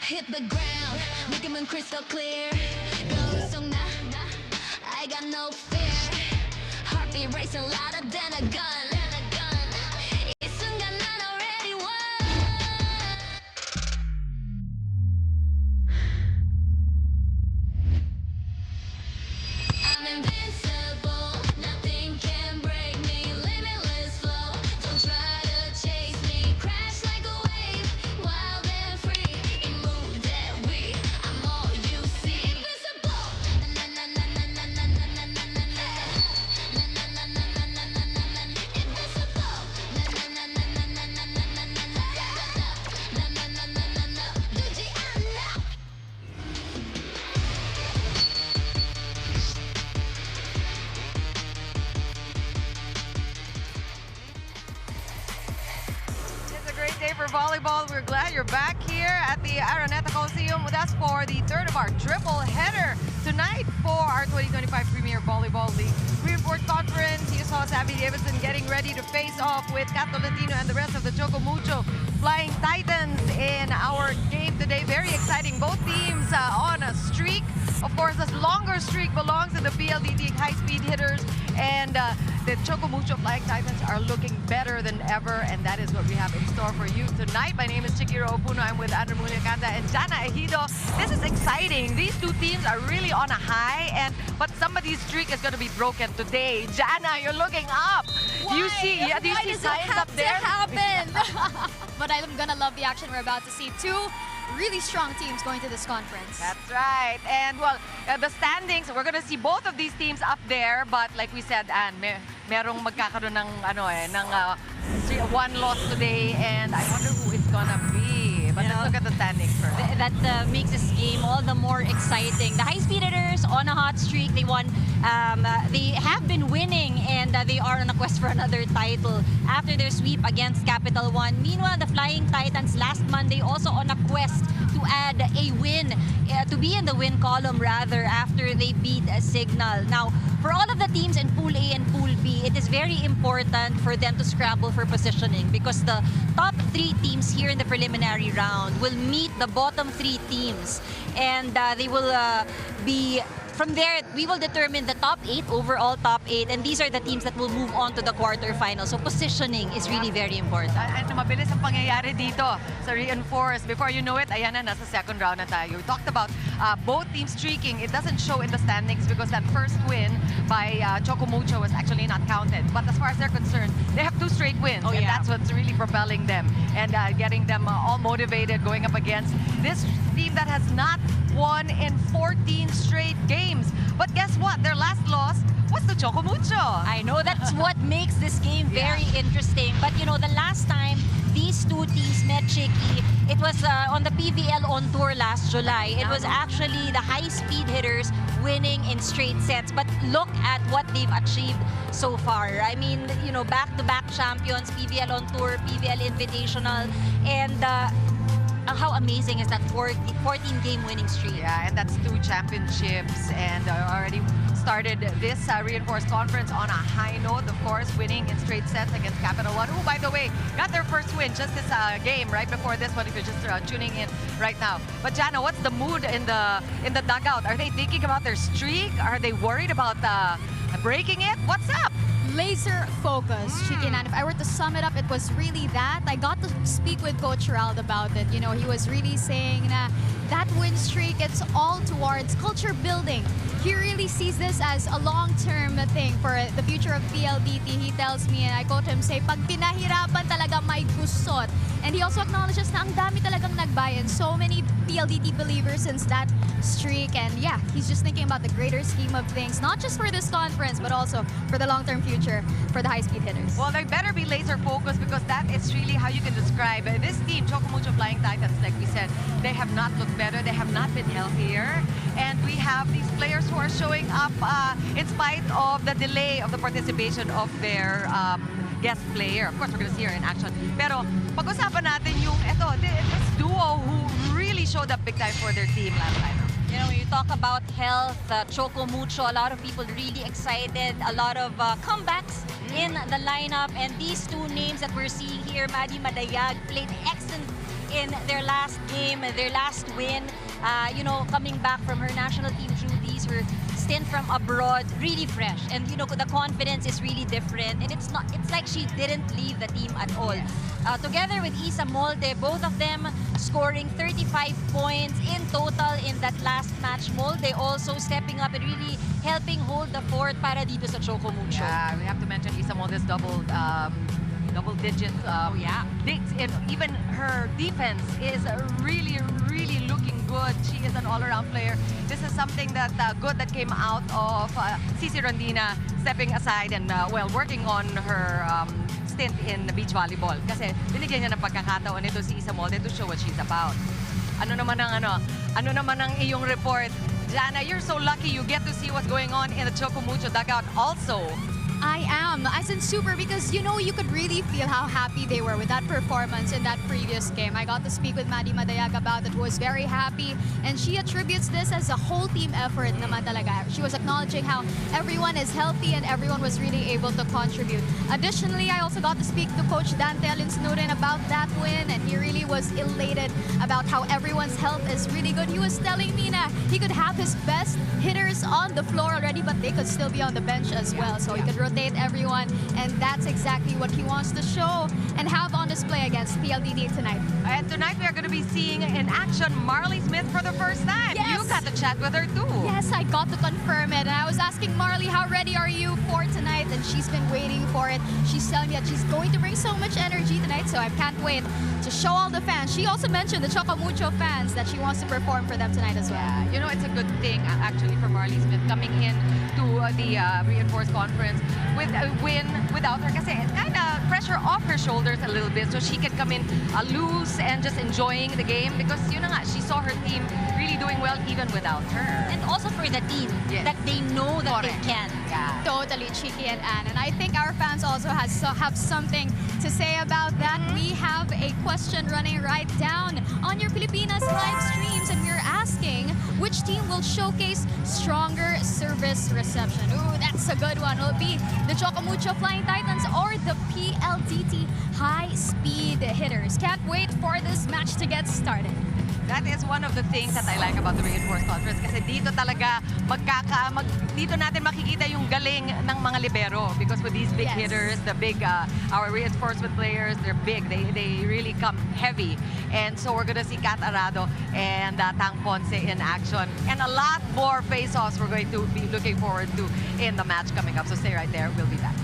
Hit the ground, make him crystal clear. Go song na, I got no fear. Heartbeat racing louder than a gun. 이순간 난 already won. I'm invincible, nothing can break me. Limitless flow, don't try to chase me. Crash like a wave, wild and free. In mood that we, I'm all you see. Invisible, na na na na na na na na na na na. Na na na na na na na na na. Invisible, na na na na na na na na na na. Na na na na na na. Duji Anna. It's a great day for volleyball. We're glad you're back here at the Araneta Coliseum with us for the third of our triple header tonight for our 2025 Premier Volleyball League Reinforced Conference. You saw Savvy Davidson getting ready to face off with Kat Tolentino and the rest of the Choco Mucho Flying Titans in our game today. Very exciting. Both teams on a streak. Of course, this longer streak belongs to the PLDT high-speed hitters, and the Choco Mucho Flying Titans are looking better than ever, and that is what we have in store for you tonight. My name is Chikiro Opuno. I'm with Andrew Muliacanta and Jana Ejido. This is exciting. These two teams are really on a high, but somebody's streak is going to be broken today. Jana, you're looking up. Why? You see, yeah, do you Why see does signs it have up there? to happen? But I'm gonna love the action we're about to see. Two really strong teams going to this conference. That's right. And well, the standings, we're gonna see both of these teams up there, but like we said, Anne, merong magkakaroon ng one loss today, and I wonder who it's gonna be. But let's look at the standings first. That makes this game all the more exciting. The high-speed hitters on a hot streak. They won. They have been winning, and they are on a quest for another title after their sweep against Capital One. Meanwhile, the Flying Titans last Monday also on a quest to add a win, to be in the win column rather, after they beat Signal. Now, for all of the teams in Pool A and Pool B, it is very important for them to scramble for positioning because the top three teams here in the preliminary round will meet the bottom three teams, and they will be. From there, we will determine the top 8, overall top 8, and these are the teams that will move on to the quarterfinals. So positioning is really very important. And mabilis ang pangyayari dito sa Reinforced. Before you know it, ayan na, nasa second round na tayo. We talked about both teams streaking. It doesn't show in the standings because that first win by Choco Mucho was actually not counted. But as far as they're concerned, they have 2 straight wins. And that's what's really propelling them and getting them all motivated going up against this team that has not won in 14 straight games. But guess what? Their last loss was to Choco Mucho. I know, that's what makes this game very interesting. But you know, the last time these two teams met, Chiki, it was on the PVL on tour last July. It was actually the high-speed hitters winning in straight sets. But look at what they've achieved so far. I mean, you know, back-to-back champions, PVL on tour, PVL Invitational, and how amazing is that 14-game winning streak? Yeah, and that's 2 championships, and already started this Reinforced Conference on a high note, of course, winning in straight sets against Capital One, who, by the way, got their first win just this game right before this one, if you're just tuning in right now. But Jana, what's the mood in the dugout? Are they thinking about their streak? Are they worried about breaking it? What's up? Laser focus, Chiki. And if I were to sum it up, it was really that. I got to speak with Coach Gerald about it. You know, he was really saying that win streak, it's all towards culture building. He really sees this as a long-term thing for the future of PLDT. He tells me, and I quote him, say, pag pinahirapan talaga may gusot. And he also acknowledges na ang dami talagang nagbayan. So many PLDT believers since that streak. And yeah, he's just thinking about the greater scheme of things, not just for this conference, but also for the long-term future for the high-speed hitters. Well, they better be laser focused because that is really how you can describe this team, Choco Mucho Flying Titans. Like we said, they have not looked better. They have not been healthier. And we have these players who are showing up in spite of the delay of the participation of their guest player. Of course, we're going to see her in action. Pero pag-usapan natin yung this duo who really showed up big time for their team last time. You know, when you talk about health, Choco Mucho, a lot of people really excited, a lot of comebacks in the lineup. And these two names that we're seeing here, Maddie Madayag, played excellent in their last game, their last win. You know, coming back from her national team duties, her stint from abroad, really fresh. And you know, the confidence is really different. And it's like she didn't leave the team at all. Together with Isa Molde, both of them scoring 35 points in total in that last match. Molde also stepping up and really helping hold the fort para dito sa Choco Mucho. Yeah, we have to mention Isa Molde's double digits. Yeah. And even her defense is really looking good. She is an all-around player. This is something that good that came out of Cici Rondina stepping aside and working on her stint in beach volleyball. Kasi binigyan niya ng pagkakataon ito si Isa Molde to show what she's about. Ano naman ang iyong report? Jana, you're so lucky you get to see what's going on in the Choco Mucho dugout also. I am, as in super, because you know, you could really feel how happy they were with that performance in that previous game. I got to speak with Maddie Madayag about it, was very happy, and she attributes this as a whole team effort naman talaga. She was acknowledging how everyone is healthy and everyone was really able to contribute. Additionally, I also got to speak to Coach Dante Alinsnuden about that win, and he really was elated about how everyone's health is really good. He was telling me that he could have his best hitters on the floor already, but they could still be on the bench as well, so he could rotate everyone, and that's exactly what he wants to show and have on display against PLDT tonight. And tonight we are going to be seeing in action Marley Smith for the first time. Yes. You got to chat with her too. Yes, I got to confirm it, and I was asking Marley, how ready are you for tonight? And she's been waiting for it. She's telling me that she's going to bring so much energy tonight, so I can't wait to show all the fans. She also mentioned the Choco Mucho fans that she wants to perform for them tonight as well. Yeah, you know, it's a good thing actually for Marley Smith coming in to the reinforced conference with a win without her, kasi kind of pressure off her shoulders a little bit, so she can come in loose and just enjoying the game, because you know nga, she saw her team really doing well even without her. And also for the team, Yes. that they know that they Correct. can. Yeah. Totally, Chiki and Ann. And I think our fans also have something to say about that. We have a question running right down on your Pilipinas live streams, and we're asking which team will showcase stronger service reception. Ooh, that's a good one. Will it be the Choco Mucho Flying Titans or the PLDT high-speed hitters? Can't wait for this match to get started. That is one of the things that I like about the reinforced conference, kasi dito talaga dito natin makikita yung galing ng mga libero, because with these big Yes. hitters, the big our reinforcement players, they're big. They really come heavy. And so we're gonna see Kat Arado and Tang Ponce in action, and a lot more face-offs we're going to be looking forward to in the match coming up. So stay right there. We'll be back.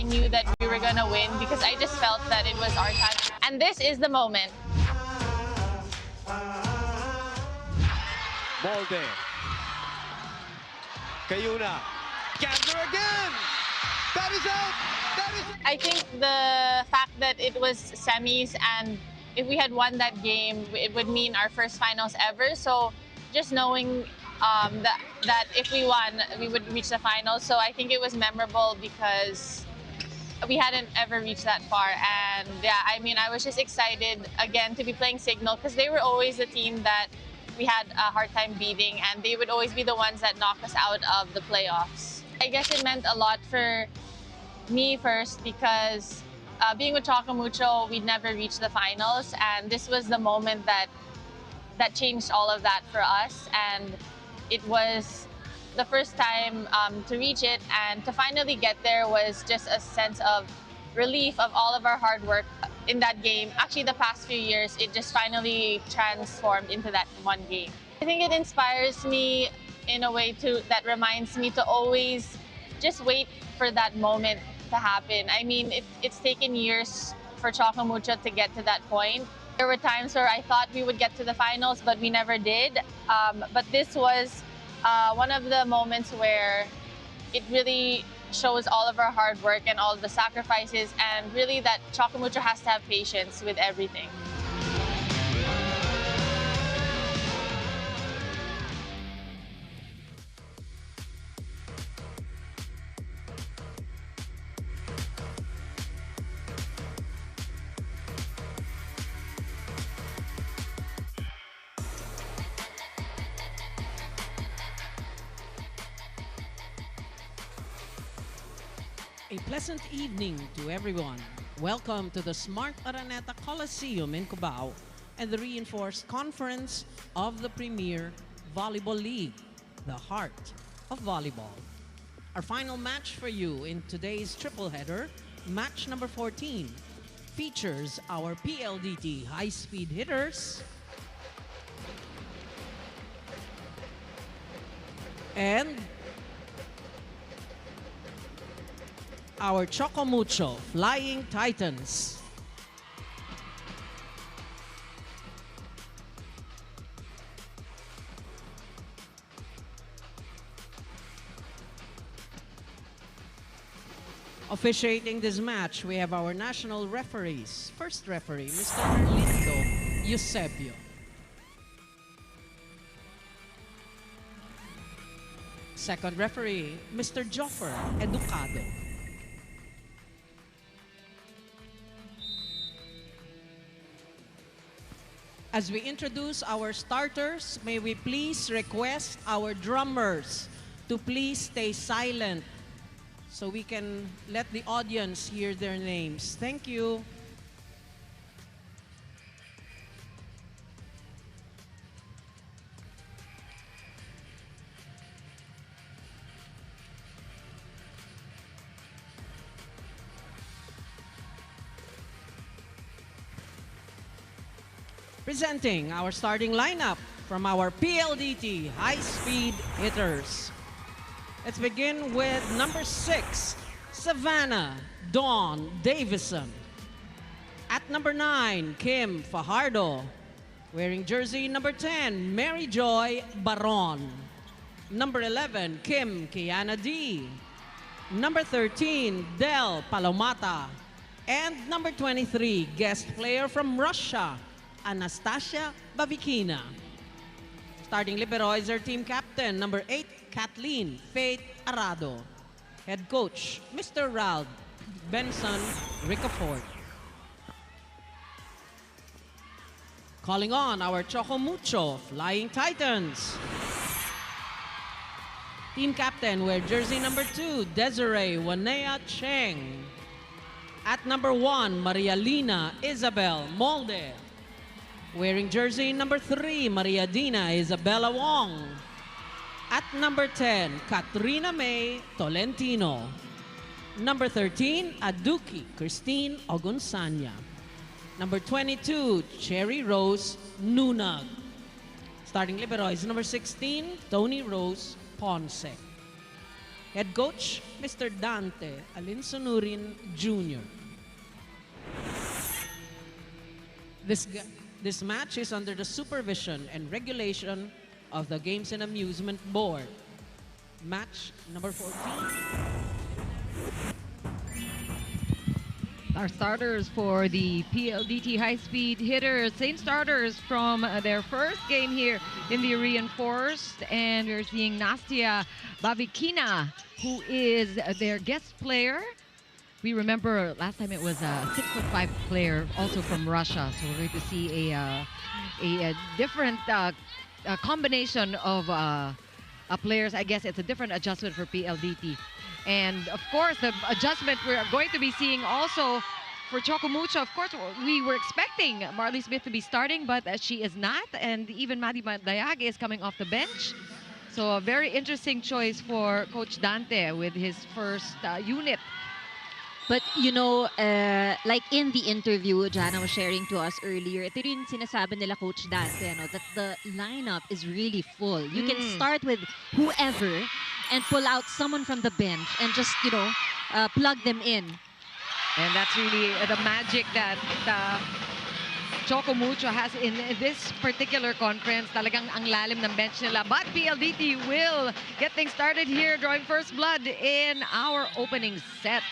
knew that we were gonna win because I just felt that it was our time. And this is the moment. Molde. Kayuna. Gabner again! That is out! That is... I think the fact that it was semis and if we had won that game, it would mean our first finals ever. So just knowing that if we won, we would reach the finals. So I think it was memorable because we hadn't ever reached that far. And yeah, I mean, I was just excited again to be playing Signal because they were always the team that we had a hard time beating, and they would always be the ones that knock us out of the playoffs. I guess it meant a lot for me first because being with CHOCO MUCHO, we'd never reached the finals, and this was the moment that changed all of that for us. And it was the first time to reach it, and to finally get there was just a sense of relief of all of our hard work in that game. Actually, the past few years, it just finally transformed into that one game. I think it inspires me in a way that reminds me to always just wait for that moment to happen. I mean, it's taken years for CHOCO MUCHO to get to that point. There were times where I thought we would get to the finals, but we never did. But this was one of the moments where it really shows all of our hard work and all of the sacrifices, and really that CHOCO MUCHO has to have patience with everything. A pleasant evening to everyone. Welcome to the Smart Araneta Coliseum in Cubao and the reinforced conference of the Premier Volleyball League, the heart of volleyball. Our final match for you in today's triple header, match number 14, features our PLDT high-speed hitters and our CHOCO MUCHO Flying Titans. Officiating this match, we have our national referees. First referee, Mr. Erlindo Eusebio. Second referee, Mr. Joffer Educado. As we introduce our starters, may we please request our drummers to please stay silent so we can let the audience hear their names. Thank you. Presenting our starting lineup from our PLDT high-speed hitters. Let's begin with number 6, Savannah Dawn Davison. At number 9, Kim Fajardo. Wearing jersey number 10, Mary Joy Baron. Number 11, Kim Kiana D. Number 13, Del Palomata. And number 23, guest player from Russia, Anastasia Bavikina. Starting libero is our team captain, number 8, Kathleen Faith Arado. Head coach, Mr. Ralph Benson Ricafort. Calling on our CHOCO MUCHO Flying Titans. Team captain, wear jersey number 2, Desiree Wanea Cheng. At number 1, Maria Lina Isabel Molde. Wearing jersey number 3, Maria Dina Isabella Wong. At number 10, Katrina May Tolentino. Number 13, Aduki Christine Ogunsanya. Number 22, Cherry Rose Nunag. Starting libero is number 16, Tony Rose Ponce. Head coach, Mr. Dante Alinsunurin Jr. This match is under the supervision and regulation of the Games and Amusement Board. Match number 14. Our starters for the PLDT high-speed hitters, same starters from their first game here in the reinforced, and we're seeing Nastia Bavikina, who is their guest player. We remember last time it was a 6'5" player, also from Russia. So we're going to see a different combination of players. I guess it's a different adjustment for PLDT. And of course, the adjustment we're going to be seeing also for CHOCO MUCHO. Of course, we were expecting Marley Smith to be starting, but she is not. And even Madi Dayag is coming off the bench. So a very interesting choice for Coach Dante with his first unit. But you know, like in the interview Jana was sharing to us earlier, ito rin sinasabi nila Coach Dante, that the lineup is really full. You can start with whoever and pull out someone from the bench and just, plug them in. And that's really the magic that CHOCO MUCHO has in this particular conference. Talagang ang lalim ng bench nila. But PLDT will get things started here, drawing first blood in our opening set.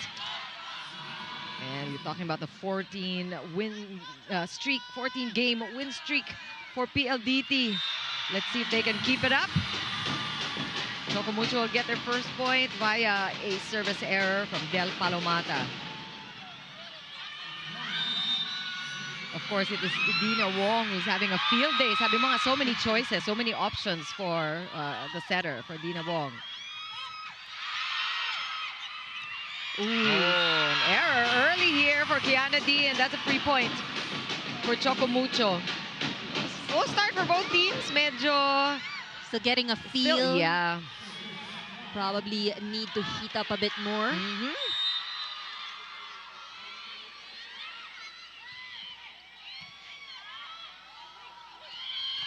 And you're talking about the 14 game win streak for PLDT. Let's see if they can keep it up. CHOCO MUCHO will get their first point via a service error from Del Palomata. Of course, it is Dina Wong who's having a field day. Sabi mo nga, so many choices, so many options for the setter, for Dina Wong. Ooh, an error early here for Kiana D, and that's a free point for CHOCO MUCHO. We'll start for both teams. Medyo So getting a feel. yeah. Probably need to heat up a bit more.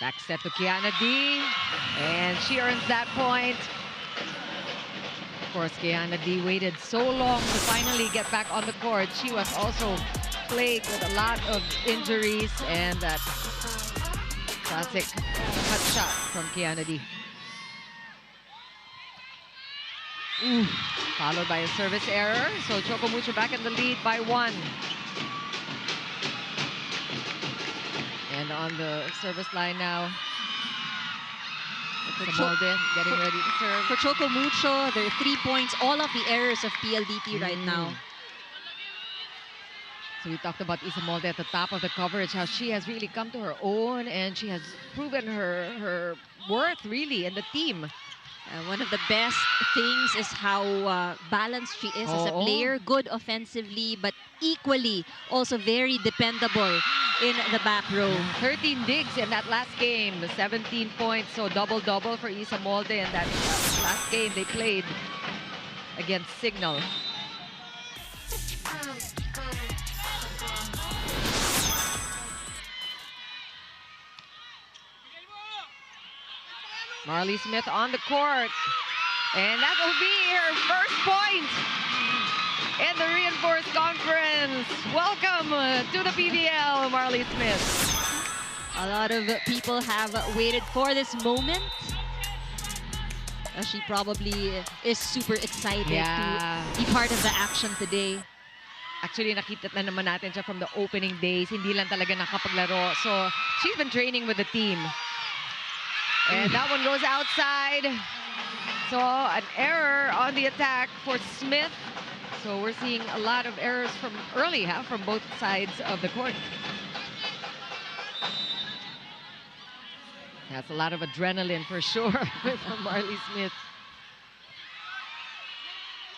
Back set to Kiana D, and she earns that point. Of course, Kiana D waited so long to finally get back on the court. She was also plagued with a lot of injuries, and that classic cut shot from Kiana D. Ooh, followed by a service error. So CHOCO MUCHO back in the lead by 1. And on the service line now, Molde getting ready to serve. For CHOCO MUCHO, there are 3 points, all of the errors of PLDT right now. So we talked about Isa Molde at the top of the coverage, how she has really come to her own, and she has proven her worth really in the team. One of the best things is how balanced she is as a player. Good offensively, but equally also very dependable in the back row. 13 digs in that last game, 17 points, so double-double for Isa Molde in that last game they played against Signal. Marley Smith on the court, and that will be her first point in the reinforced conference. Welcome to the PVL, Marley Smith. A lot of people have waited for this moment. She probably is super excited to be part of the action today. Actually, nakita na naman natin siya from the opening days. Hindi lang talaga nakapaglaro. So, she's been training with the team. And that one goes outside. So, an error on the attack for Smith. So, we're seeing a lot of errors from early, from both sides of the court. That's a lot of adrenaline for sure from Marley Smith.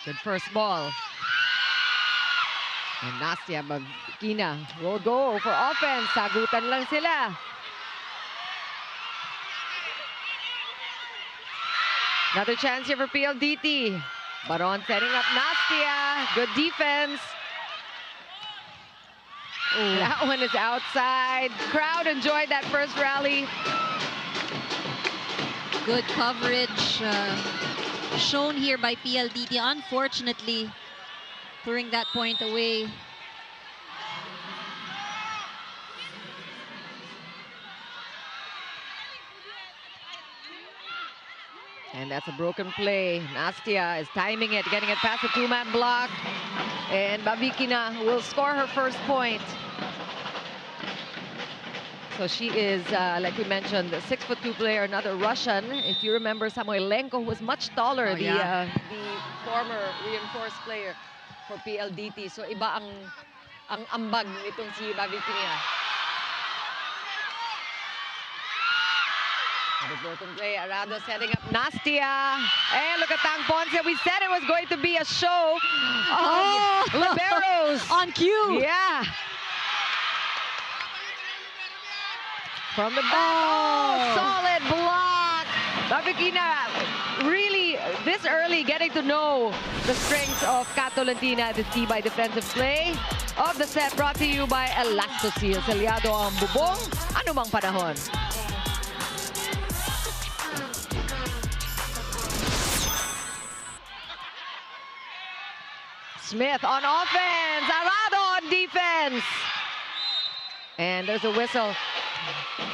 Good first ball. And Nastia Bavikina will go for offense. Sagutan lang sila. Another chance here for PLDT. Baron setting up Nastia. Good defense. Ooh. That one is outside. Crowd enjoyed that first rally. Good coverage shown here by PLDT, unfortunately, throwing that point away. And that's a broken play. Nastia is timing it, getting it past the two-man block. And Bavikina will score her first point. So she is, like we mentioned, a 6'2" player, another Russian. If you remember, Samoilenko, who was much taller, the former reinforced player for PLDT. So iba ang ambag nitong si Bavikina. The broken play, Arado setting up Nastia. Hey, look at Tang Ponce. We said it was going to be a show of liberos. On cue. Yeah. From the back. Solid block. Bavikina really this early getting to know the strengths of Kat Tolentino. The T by defensive play of the set brought to you by Elastoseal. Selyado ang bubong, anumang panahon. Smith on offense, Arado on defense. And there's a whistle.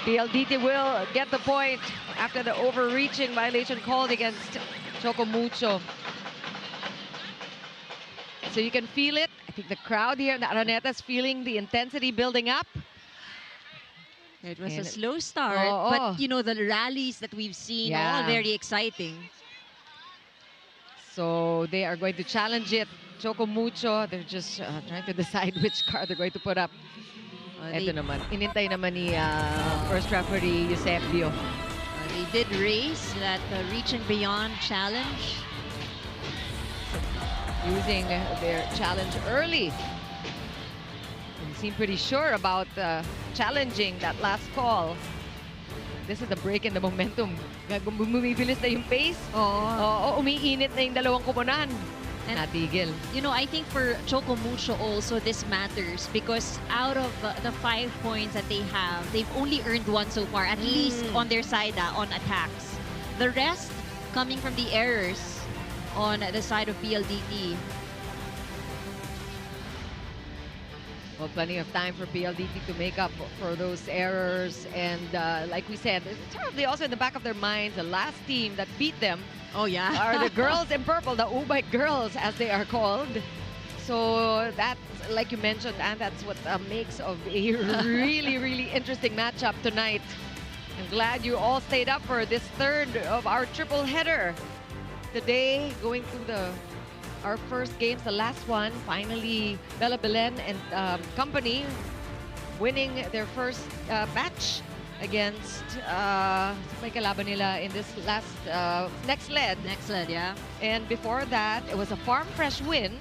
PLDT will get the point after the overreaching violation called against CHOCO MUCHO. So you can feel it. I think the crowd here in the Araneta is feeling the intensity building up. It was a slow start, but you know, the rallies that we've seen, all very exciting. So they are going to challenge it. CHOCO MUCHO, they're just trying to decide which card they're going to put up. Ito naman, inintay naman ni first referee Eusebio. They did raise that reaching beyond challenge. Using their challenge early. They seem pretty sure about challenging that last call. This is the break in the momentum. Bumibilis na yung pace. Umiinit na yung dalawang kuponan. Natigil. You know, I think for CHOCO MUCHO also this matters because out of the 5 points that they have, they've only earned one so far, at least on their side, on attacks. The rest coming from the errors on the side of PLDT. Well, plenty of time for PLDT to make up for those errors. And like we said, it's probably also in the back of their minds, the last team that beat them are the girls in purple, the Ubike girls, as they are called. So that's, like you mentioned, and that's what makes of a really, really interesting matchup tonight. I'm glad you all stayed up for this third of our triple header. Today, going through our first games, the last one, finally Bella Belen and company winning their first match against may kalaban nila in this last next lead. Next lead, yeah. And before that, it was a Farm Fresh win.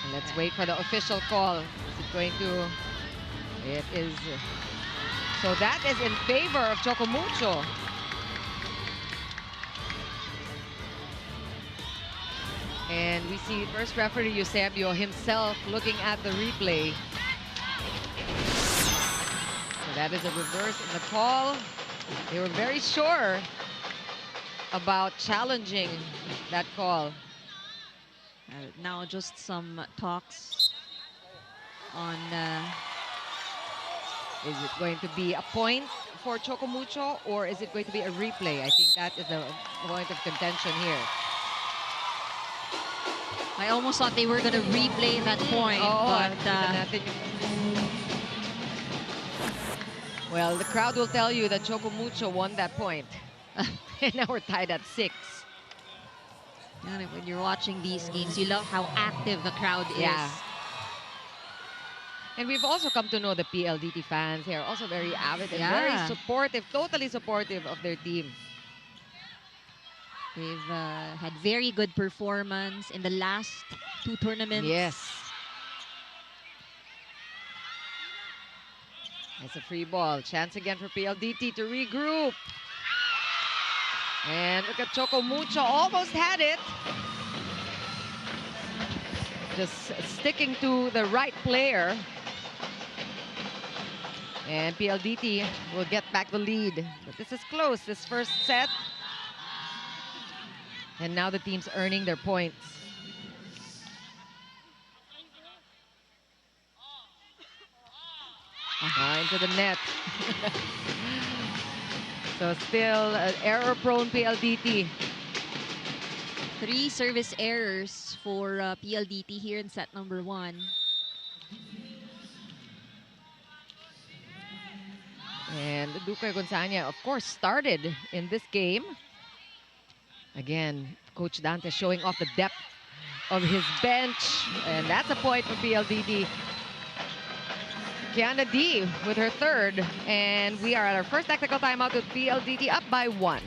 And let's wait for the official call. Is it going to? It is. So that is in favor of CHOCO MUCHO. And we see first referee Eusebio himself looking at the replay. So that is a reverse in the call. They were very sure about challenging that call. Now just some talks on... Is it going to be a point for CHOCO MUCHO or is it going to be a replay? I think that is the point of contention here. I almost thought they were going to replay that point, but... Well, the crowd will tell you that CHOCO MUCHO won that point. And now we're tied at 6. And when you're watching these games, you love how active the crowd is. Yeah. And we've also come to know the PLDT fans. They are also very avid and very supportive, totally supportive of their team. They've had very good performance in the last 2 tournaments. Yes. It's a free ball. Chance again for PLDT to regroup. And look at CHOCO MUCHO, almost had it. Just sticking to the right player. And PLDT will get back the lead. But this is close, this first set. And now the team's earning their points. Into the net. So still error-prone PLDT. 3 service errors for PLDT here in set number 1. And Duque Gonzania, of course, started in this game. Again, Coach Dante showing off the depth of his bench. And that's a point for PLDT. Kiana D with her third. And we are at our first technical timeout with PLDT up by 1.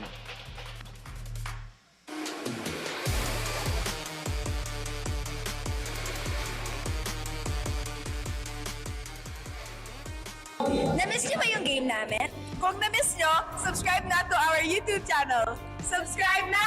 Na-miss niyo ba yung game namin? Kung na-miss niyo, subscribe na to our YouTube channel. Subscribe na!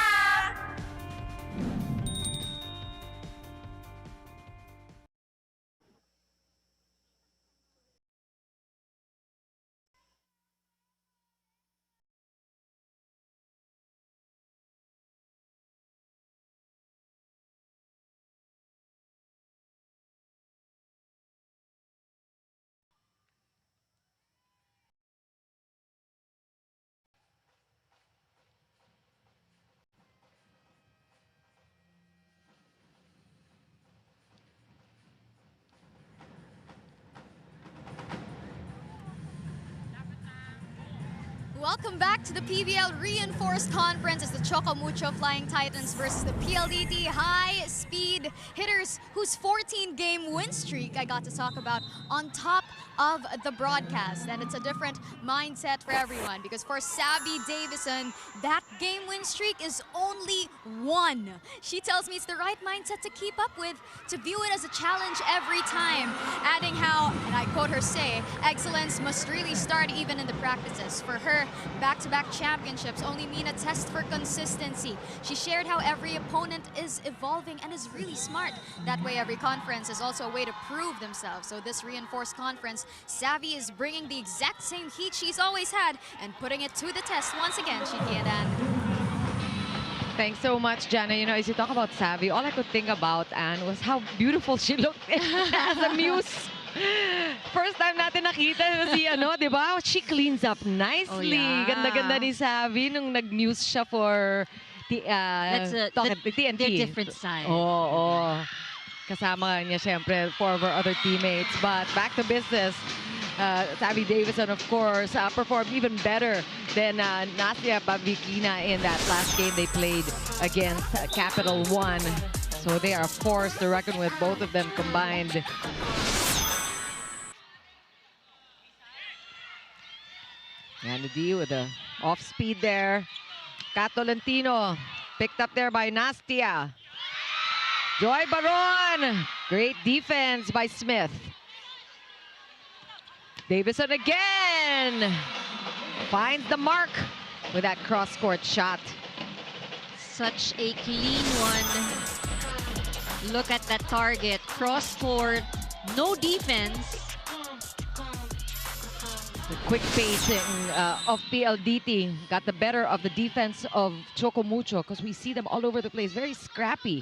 Welcome back to the PVL Reinforced Conference. It's the Choco Mucho Flying Titans versus the PLDT High Speed Hitters, whose 14-game win streak I got to talk about on top of the broadcast. And it's a different mindset for everyone, because for Savvy Davison, that game win streak is only 1. She tells me it's the right mindset to keep up with, to view it as a challenge every time, adding how, and I quote her say, excellence must really start even in the practices. For her, back-to-back championships only mean a test for consistency. She shared how every opponent is evolving and is really smart. That way, every conference is also a way to prove themselves. So this reinforced conference, Savvy is bringing the exact same heat she's always had and putting it to the test once again, Shiki and Ann. Thanks so much, Jana. You know, as you talk about Savvy, all I could think about, Anne, was how beautiful she looked as a muse. First time natin nakita si di ba? She cleans up nicely. Oh, yeah. Ganda-ganda ni Savvy nung nag-muse siya for That's TNT. their different side. Oo. Kasama niya siyempre 4 of her other teammates. But back to business. Savvy Davison, of course, performed even better than Nasia Bavikina in that last game they played against Capital One. So they are a force to reckon with, both of them combined. And the D with the off speed there. Kat Tolentino picked up there by Nastia. Joy Baron. Great defense by Smith. Davison again. Finds the mark with that cross-court shot. Such a clean one. Look at that target. Cross-court, no defense. The quick pacing of PLDT got the better of the defense of Choco Mucho, because we see them all over the place, very scrappy.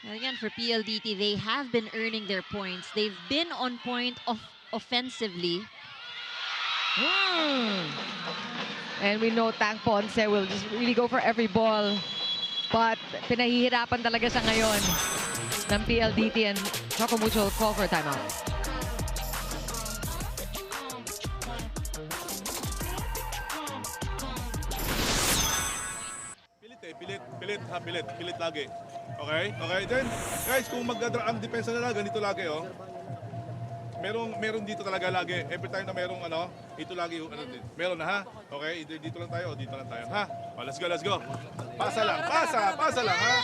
Again, for PLDT, they have been earning their points. They've been on point offensively. And we know Tang Ponce will just really go for every ball. But pinahihirapan talaga siya ngayon ng PLDT, and Choco Mucho will call for a timeout. Pilit lagi. Okay? Then, guys, kung ang depensa nila, ganito lagi, oh. Meron dito talaga lagi. Every time na merong ito lagi, meron na, ha? Okay? Dito lang tayo, dito lang tayo, ha? Oh, let's go. Pasa lang, pasa lang, ha?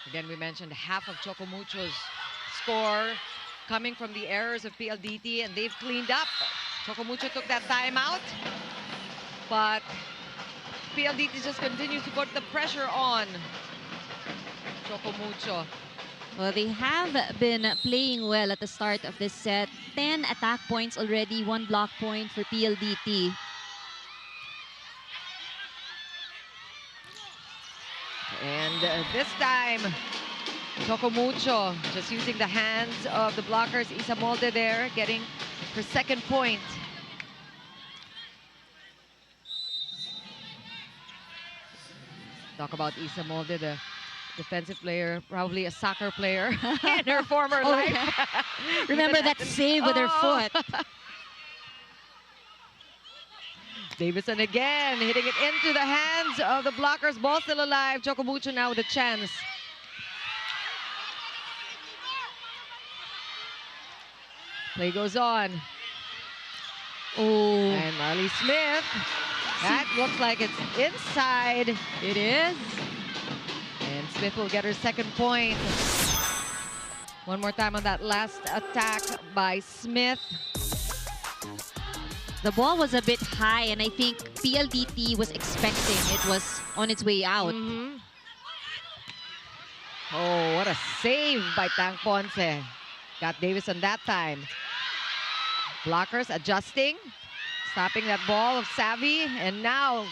Again, we mentioned half of Choco Mucho's score coming from the errors of PLDT, and they've cleaned up. Choco Mucho took that timeout, but PLDT just continues to put the pressure on Choco Mucho. Well, they have been playing well at the start of this set. 10 attack points already, 1 block point for PLDT. And this time, Choco Mucho just using the hands of the blockers. Isa Molde there getting her second point. Talk about Isa Molde, the defensive player, probably a soccer player in her former life. Yeah. Remember that save with her foot. Davison again, hitting it into the hands of the blockers. Ball still alive. Choco Mucho now with a chance. Play goes on. Oh, And Marley Smith. That looks like it's inside. it is. And Smith will get her second point. One more time on that last attack by Smith. The ball was a bit high, and I think PLDT was expecting it was on its way out. Oh, what a save by Tang Ponce. Got Davison that time. Blockers adjusting, stopping that ball of Savvy, and now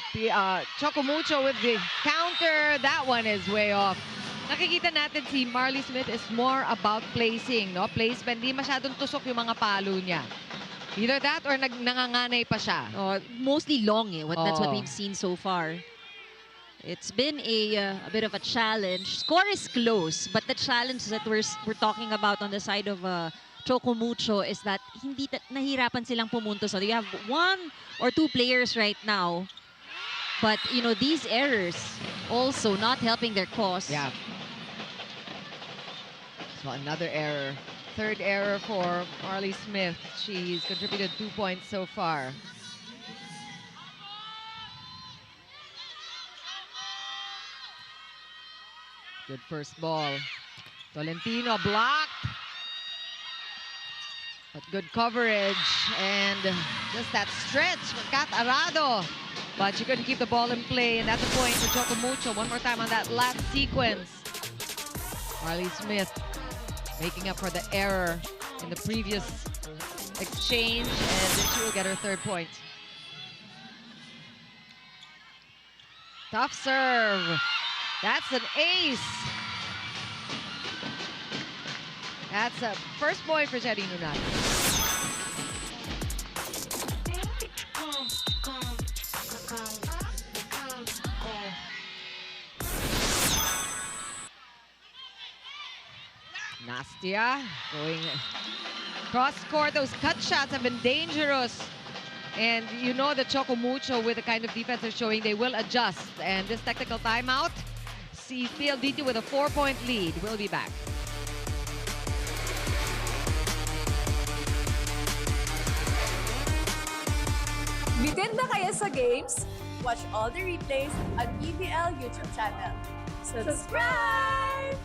Choco Mucho with the counter. That one is way off. Nakikita natin si Marley Smith is more about placing, no? Placement, di masyadong tusok yung mga palo niya. Either that or nanganganay pa siya. Mostly long, eh. That's what Oh. we've seen so far. It's been a bit of a challenge. Score is close, but the challenge that we're talking about on the side of Choco Mucho is that hindi nahirapan silang pumunto. So you have 1 or 2 players right now, but you know these errors also not helping their cause. Yeah. So another error. Third error for Marley Smith. She's contributed 2 points so far. Good first ball. Tolentino blocked. But good coverage. And just that stretch for Kat Arado. But she couldn't keep the ball in play. And that's a point for Choco Mucho. One more time on that last sequence. Marley Smith making up for the error in the previous exchange. And then she will get her third point. Tough serve. That's an ace. That's a first point for Jerry Nunal. Nastia going cross court. Those cut shots have been dangerous. And you know that Choco Mucho, with the kind of defense they're showing, they will adjust. And this technical timeout sees PLDT with a 4-point lead. We'll be back. Bitin ba kayo sa games? Watch all the replays on PVL YouTube channel. Subscribe!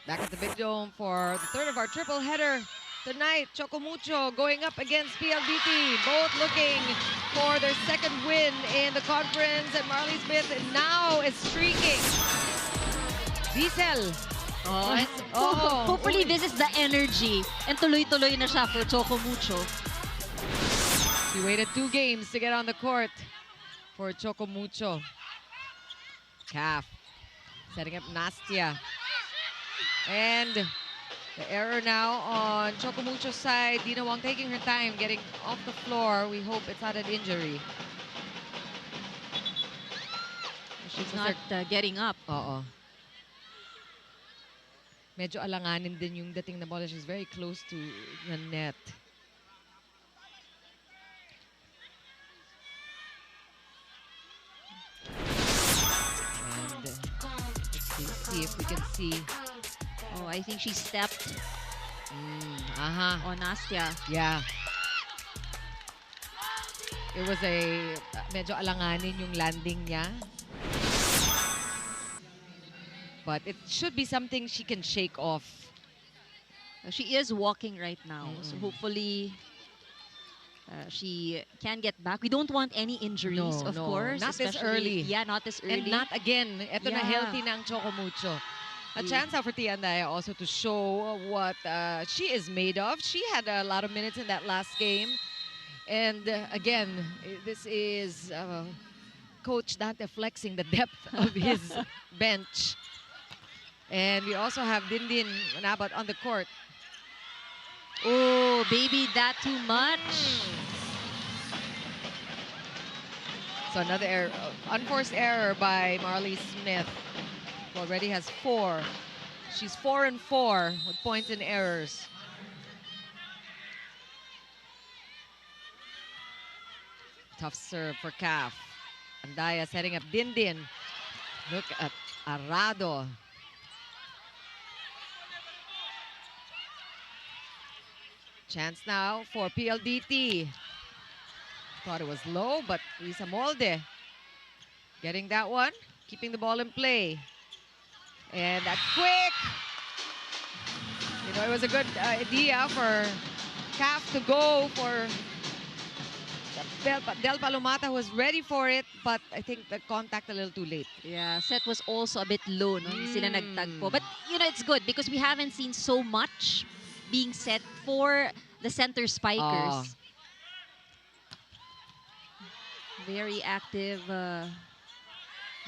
Back at the Big Dome for the third of our triple header tonight. Choco Mucho going up against PLDT. Both looking for their second win in the conference. And Marley Smith now is streaking. Diesel. Hopefully this is the energy. And tuloy-tuloy na siya for Choco Mucho. She waited 2 games to get on the court for Choco Mucho. Calf setting up Nastia. And The error now on Choco Mucho's side. Dina Wong taking her time getting off the floor. We hope it's not an injury. She's not getting up. Oo. Medyo alanganin din yung dating na bola. She's very close to the net. And let's see if we can see. Oh, I think she stepped Aha. on Nastia. Yeah. It was a medyo alanganin yung landing niya. But it should be something she can shake off. She is walking right now, so hopefully she can get back. We don't want any injuries, of course. Not this especially- early. Yeah, not this early. And not again. Ito na Yeah. healthy na ang Choco Mucho. A chance now for Tia Andaya also to show what she is made of. She had a lot of minutes in that last game. And again, this is Coach Dante flexing the depth of his bench. And we also have Dindin Nabat on the court. Oh, baby, that too much. So another error, unforced error by Marley Smith. Who already has 4. She's 4 and 4 with points and errors. Tough serve for Caf. Andaya setting up Dindin. Look at Arado. Chance now for PLDT. Thought it was low, but Lisa Molde getting that one, keeping the ball in play. And that quick. You know, it was a good idea for Caf to go for Del Palomata, was ready for it, but I think the contact a little too late. Yeah, set was also a bit low. No? Hindi sila nagtagpo. But, you know, it's good because we haven't seen so much being set for the center spikers. Very active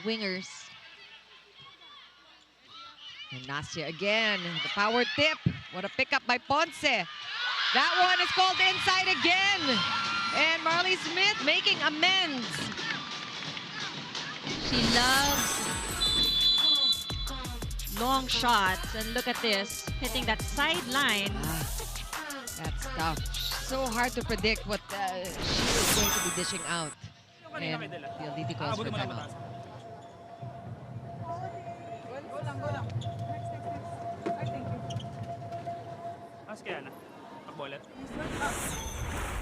wingers. And Nastia again, the power tip. What a pickup by Ponce. That one is called inside again. And Marley Smith making amends. She loves long shots. And look at this, hitting that sideline. That's tough. So hard to predict what she is going to be dishing out. And PLDT calls for timeout. Ask kaya na. Pag-bullet.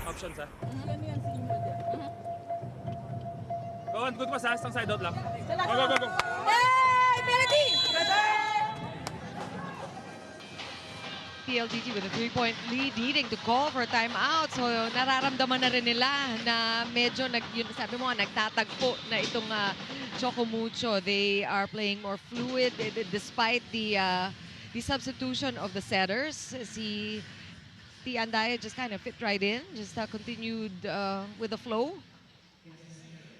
Options ha. Go on, good pass ha. Isang side out lang. Go, go, go, go. PLDT with a 3-point lead, needing to call for a timeout. So nararamdaman na rin nila na medyo sabi mo nagtatagpo na itong Choco Mucho. They are playing more fluid despite the substitution of the setters. Si Tia Andaya just kind of fit right in, just continued with the flow.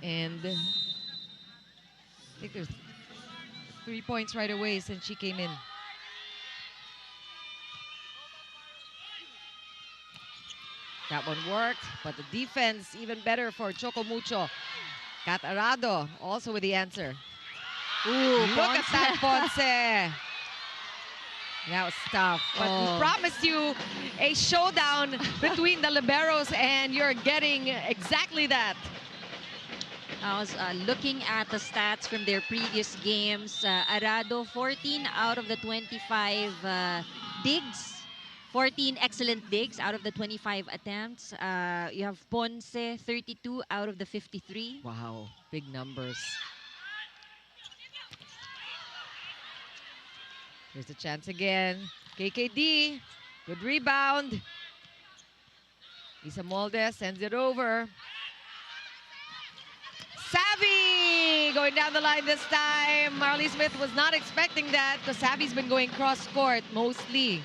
And I think there's 3 points right away since she came in. That one worked, but the defense even better for Choco Mucho. Kat Arado also with the answer. Ooh, look at that, Ponce. That was tough, but we promised you a showdown between the liberos, and you're getting exactly that. I was looking at the stats from their previous games. Arado, 14 out of the 25 digs. 14 excellent digs out of the 25 attempts. You have Ponce, 32 out of the 53. Wow, big numbers. Here's the chance again. KKD, good rebound. Lisa Molde sends it over. Savvy going down the line this time. Marley Smith was not expecting that because Savvy's been going cross-court mostly.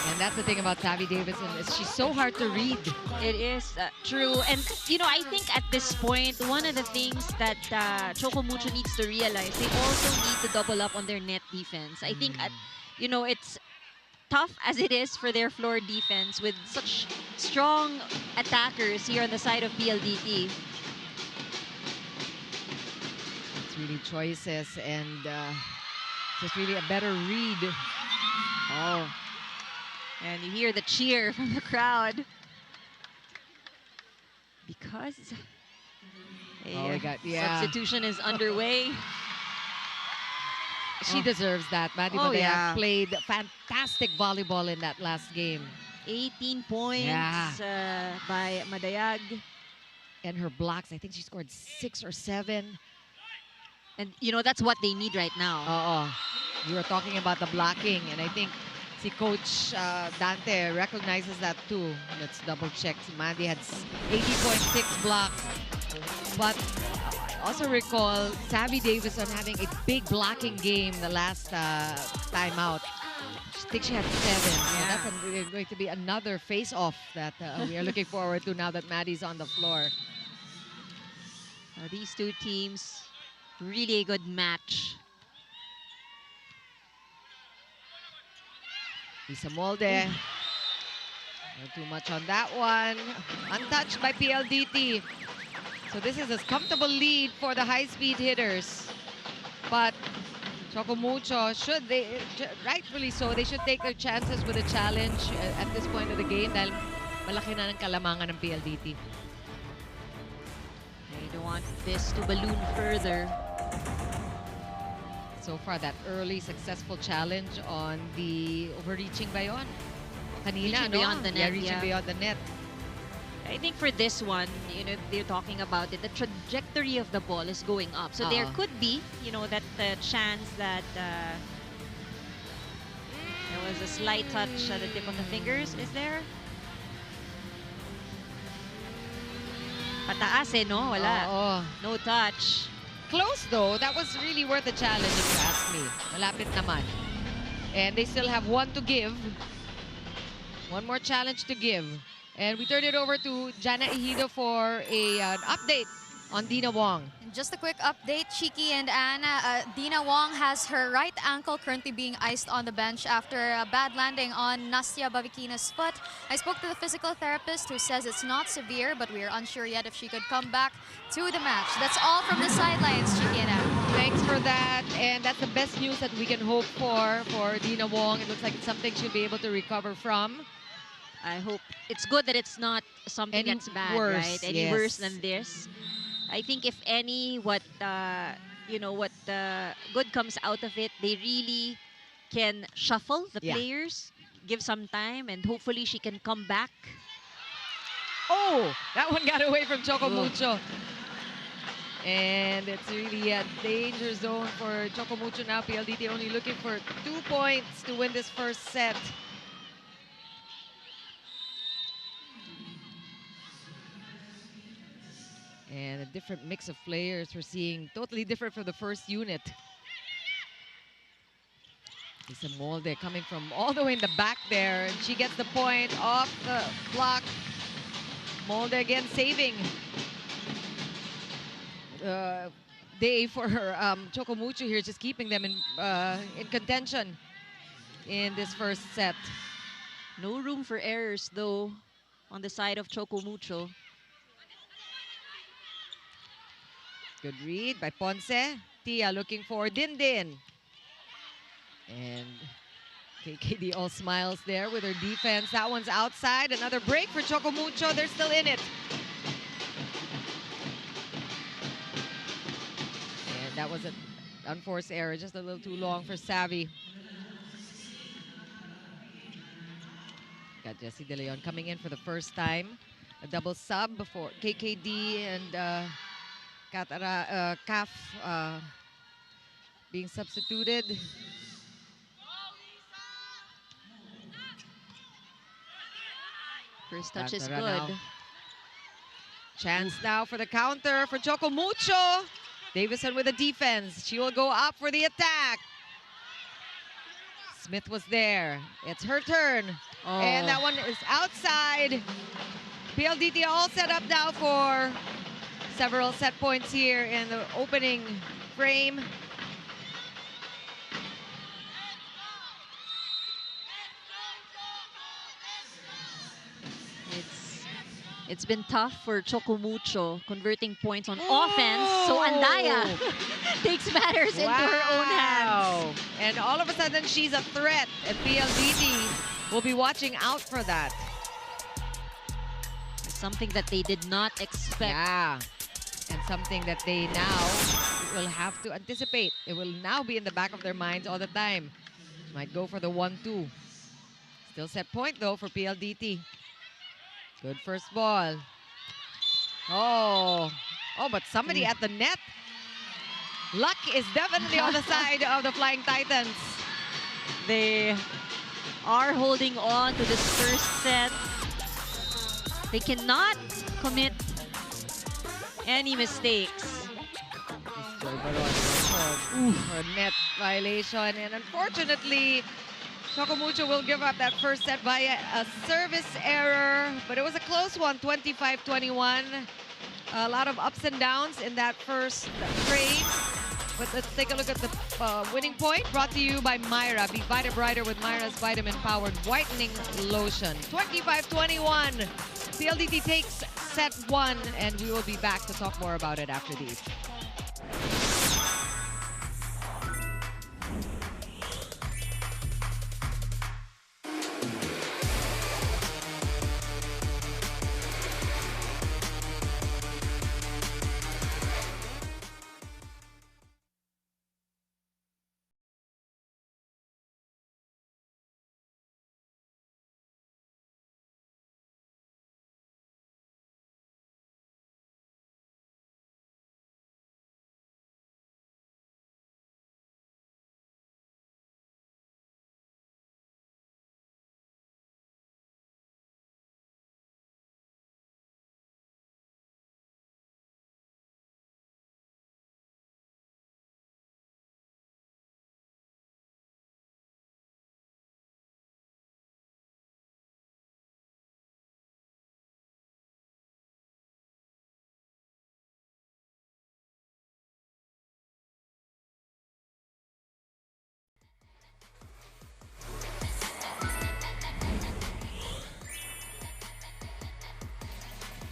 And that's the thing about Savvy Davidson, is she's so hard to read. It is true. And, you know, I think at this point, one of the things that Choco Mucho needs to realize, they also need to double up on their net defense. I think, you know, it's tough as it is for their floor defense with such strong attackers here on the side of PLDT. It's really choices and just really a better read. Oh. And you hear the cheer from the crowd. Because a substitution is underway. She deserves that. Maddie Madayag played fantastic volleyball in that last game. 18 points by Madayag. And her blocks, I think she scored 6 or 7. And, you know, that's what they need right now. You were talking about the blocking, and I think si Coach Dante recognizes that too. Let's double check. Si Mandy had 80.6 blocks. But also recall Savvy Davison having a big blocking game the last time out. I think she had 7. Yeah. That's going to be another face-off that we are looking forward to now that Maddie's on the floor. These two teams, really a good match. Lisa Molde. Not too much on that one. Untouched by PLDT. So this is a comfortable lead for the high-speed hitters. But Choco Mucho, rightfully so, they should take their chances with a challenge at this point of the game dahil malaki na ng kalamangan ng PLDT. They don't want this to balloon further. So far, that early successful challenge on the overreaching ba yun? Kanina, Reaching beyond the net. Reaching beyond the net. I think for this one, you know, they're talking about it. The trajectory of the ball is going up. So there could be, you know, that chance that there was a slight touch at the tip of the fingers. Is there? Pataas eh, no? Wala. No touch. Close though. That was really worth a challenge if you ask me. Malapit naman. And they still have one to give. One more challenge to give. And we turn it over to Jana Ejido for an update on Dina Wong. And just a quick update, Chiki and Anna. Dina Wong has her right ankle currently being iced on the bench after a bad landing on Nastia Bavikina's foot. I spoke to the physical therapist who says it's not severe, but we are unsure yet if she could come back to the match. That's all from the sidelines, Chiki and Anna. Thanks for that. And that's the best news that we can hope for Dina Wong. It looks like it's something she'll be able to recover from. I hope it's good that it's not something that's bad, right? Any worse than this. I think if any, what good comes out of it, they really can shuffle the players, give some time, and hopefully she can come back. Oh, that one got away from Choco Mucho. And it's really a danger zone for Choco Mucho now. PLDT only looking for 2 points to win this first set. And a different mix of players we're seeing, totally different from the first unit. Lisa Molde coming from all the way in the back there, and she gets the point off the block. Molde again saving day for her. Choco Mucho here, just keeping them in contention in this first set. No room for errors though on the side of Choco Mucho. Good read by Ponce. Tia looking for Din Din. And KKD all smiles there with her defense. That one's outside. Another break for Choco Mucho. They're still in it. And that was an unforced error. Just a little too long for Savvy. Got Jessie De Leon coming in for the first time. A double sub before KKD and Kaf being substituted. First touch is good. Now. Chance now for the counter for Choco Mucho. Davison with the defense. She will go up for the attack. Smith was there. It's her turn. And that one is outside. PLDT all set up now for several set points here in the opening frame. It's been tough for Choco Mucho converting points on offense. So Andaya takes matters into her own hands. And all of a sudden, she's a threat. And PLDT will be watching out for that. Something that they did not expect. Yeah. And something that they now will have to anticipate. It will now be in the back of their minds all the time. Might go for the 1-2. Still set point, though, for PLDT. Good first ball. Oh, but somebody at the net. Luck is definitely on the side of the Flying Titans. They are holding on to this first set. They cannot commit any mistakes. For net violation. And unfortunately, CHOCO MUCHO will give up that first set via a service error. But it was a close one, 25-21. A lot of ups and downs in that first frame. But let's take a look at the winning point, brought to you by Myra. Be Vita Brighter with Myra's vitamin-powered whitening lotion. 25-21. PLDT takes set 1, and we will be back to talk more about it after these.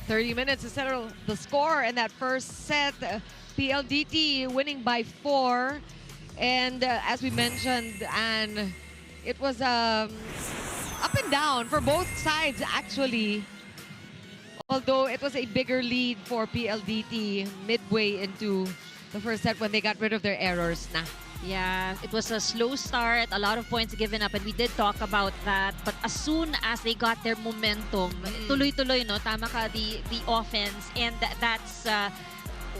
30 minutes to settle the score in that first set. PLDT winning by 4. And as we mentioned, and it was up and down for both sides, actually. Although it was a bigger lead for PLDT midway into the first set when they got rid of their errors na. Yeah, it was a slow start, a lot of points given up, and we did talk about that. But as soon as they got their momentum, tuloy-tuloy, no? Tama ka, the offense, and that's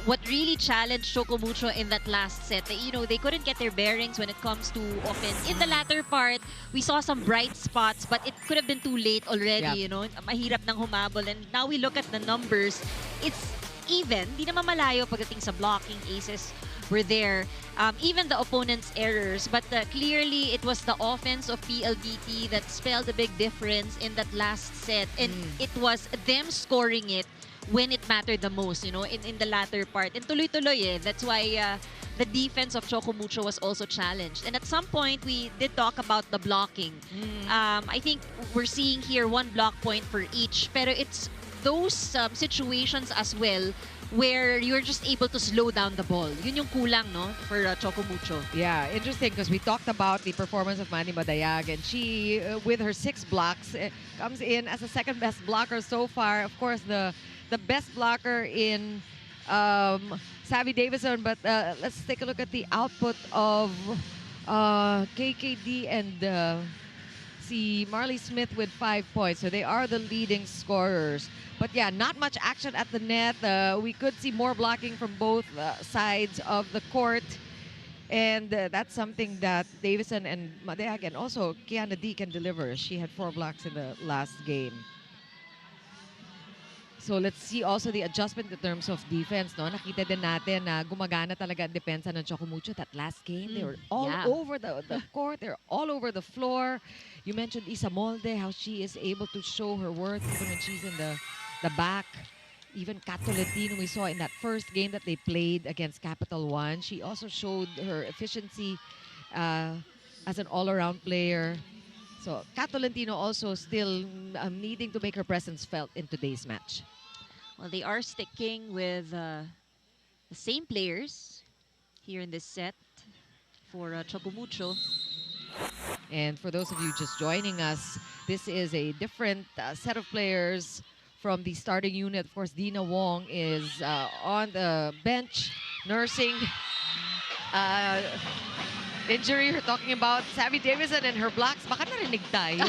what really challenged CHOCO MUCHO in that last set. You know, they couldn't get their bearings when it comes to offense. In the latter part, we saw some bright spots, but it could have been too late already, you know? Mahirap nang humabol. And now we look at the numbers, it's even. Di naman malayo pagdating sa blocking, aces were there. Even the opponent's errors, but clearly it was the offense of PLDT that spelled a big difference in that last set, and it was them scoring it when it mattered the most, you know, in the latter part. And tuloy-tuloy that's why the defense of CHOCO MUCHO was also challenged. And at some point, we did talk about the blocking. I think we're seeing here 1 block point for each, pero it's those situations as well where you're just able to slow down the ball. Yun yung kulang, no, for CHOCO MUCHO. Yeah, interesting because we talked about the performance of Manny Madayag, and she, with her 6 blocks, comes in as the second best blocker so far. Of course, the best blocker in Savvy Davison, but let's take a look at the output of KKD and see Marley Smith with 5 points. So they are the leading scorers. But yeah, not much action at the net. We could see more blocking from both sides of the court. And that's something that Davison and Madayag and also Kiana D can deliver. She had 4 blocks in the last game. So let's see also the adjustment in terms of defense. No? Nakita din natin na gumagana talaga ang depensa ng CHOCO MUCHO. That last game, they were all over the court. They're all over the floor. You mentioned Isa Molde, how she is able to show her worth even when she's in the back. Even Kat Tolentino, we saw in that first game that they played against Capital One. She also showed her efficiency as an all-around player. So Kat Tolentino also still needing to make her presence felt in today's match. Well, they are sticking with the same players here in this set for CHOCO MUCHO. And for those of you just joining us, this is a different set of players from the starting unit. Of course, Dina Wong is on the bench nursing injury. We're talking about Savvy Davison and her blocks. Baka narinig tayo.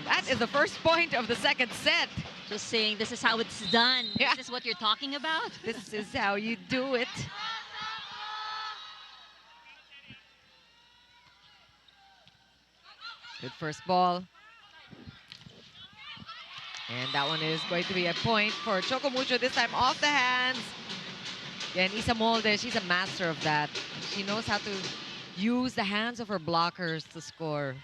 That is the first point of the second set. Just saying, this is how it's done. Yeah. This is what you're talking about? This is how you do it. Good first ball. And that one is going to be a point for CHOCO MUCHO, this time off the hands. And Isa Molde, she's a master of that. She knows how to use the hands of her blockers to score.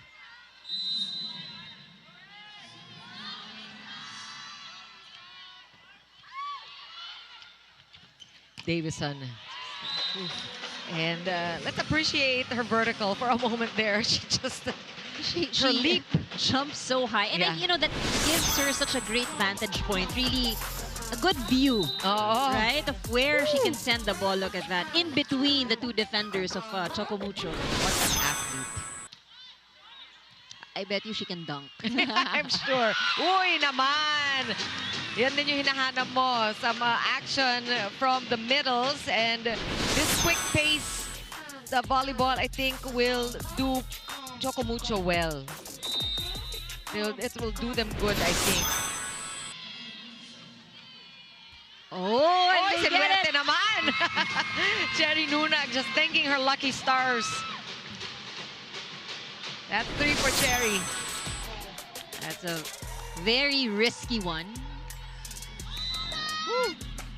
Davison. And let's appreciate her vertical for a moment there. She just, her leap jumps so high. And Yeah. you know, that gives her such a great vantage point. Really a good view, right? Of where she can send the ball. Look at that. In between the two defenders of CHOCO MUCHO. What an athlete. I bet you she can dunk. I'm sure. Uy, naman! Yan din yung hinahanap mo. Some action from the middles. And this quick pace, the volleyball, I think, will do CHOCO MUCHO well. It will do them good, I think. Oh, and they get Silverte it. naman! Cherry Nunag just thanking her lucky stars. That's 3 for Cherry. That's a very risky one.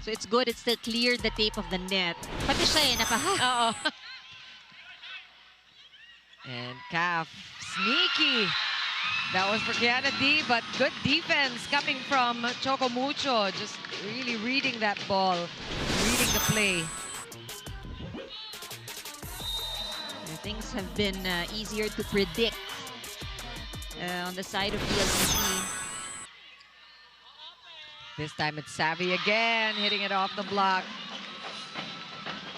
So it's good. It still cleared the tape of the net. Pati siya Oo. And Calf, sneaky. That was for Kiana D, but good defense coming from CHOCO MUCHO. Just really reading that ball, reading the play. Things have been easier to predict on the side of PLDT. This time it's Savvy again, hitting it off the block.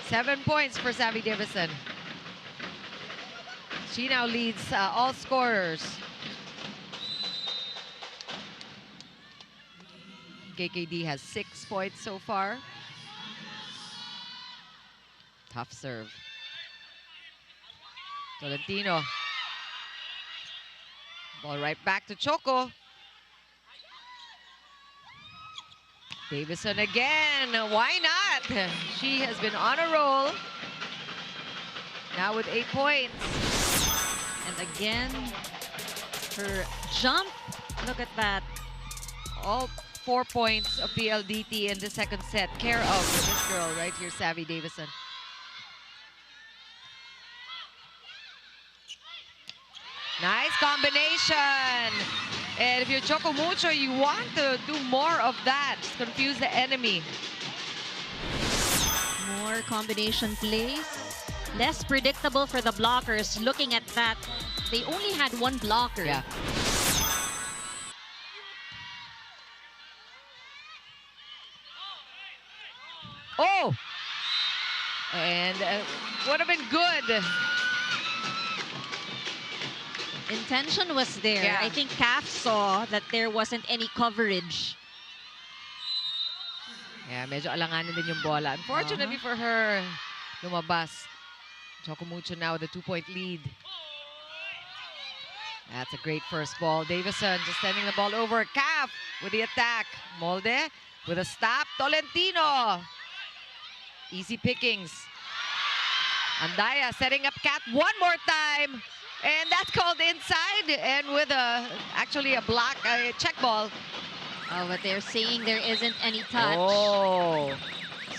7 points for Savvy Davison. She now leads all scorers. KKD has 6 points so far. Tough serve. Tolentino. Ball right back to CHOCO. Davison again. Why not? She has been on a roll. Now with 8 points. And again, her jump. Look at that. All 4 points of PLDT in the second set. Care of this girl right here, Savvy Davison. Nice combination. And if you're CHOCO MUCHO, you want to do more of that. Just confuse the enemy. More combination plays. Less predictable for the blockers. Looking at that, they only had one blocker. Yeah. Oh! And would have been good. Intention was there. Yeah. I think CAF saw that there wasn't any coverage. Yeah, medyo alanganin din yung bola. Unfortunately for her, lumabas. CHOCO MUCHO now with a 2-point lead. That's a great first ball. Davison just sending the ball over. CAF with the attack. Molde with a stop. Tolentino. Easy pickings. Andaya setting up Kat one more time. And that's called inside. And with actually a block, a check ball. Oh, but they're saying there isn't any touch. Oh.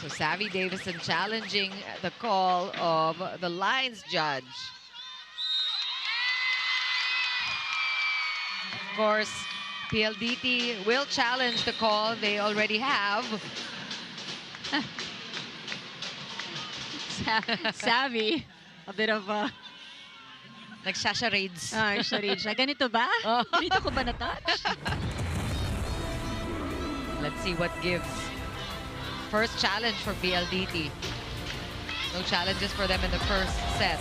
So Savvy Davison challenging the call of the lines judge. Of course, PLDT will challenge the call. They already have. Savvy, a bit of a Nagsasharades. Charade siya. Ganito ba? Oh. Ganito ko ba na-touch? Let's see what gives. First challenge for PLDT. No challenges for them in the first set.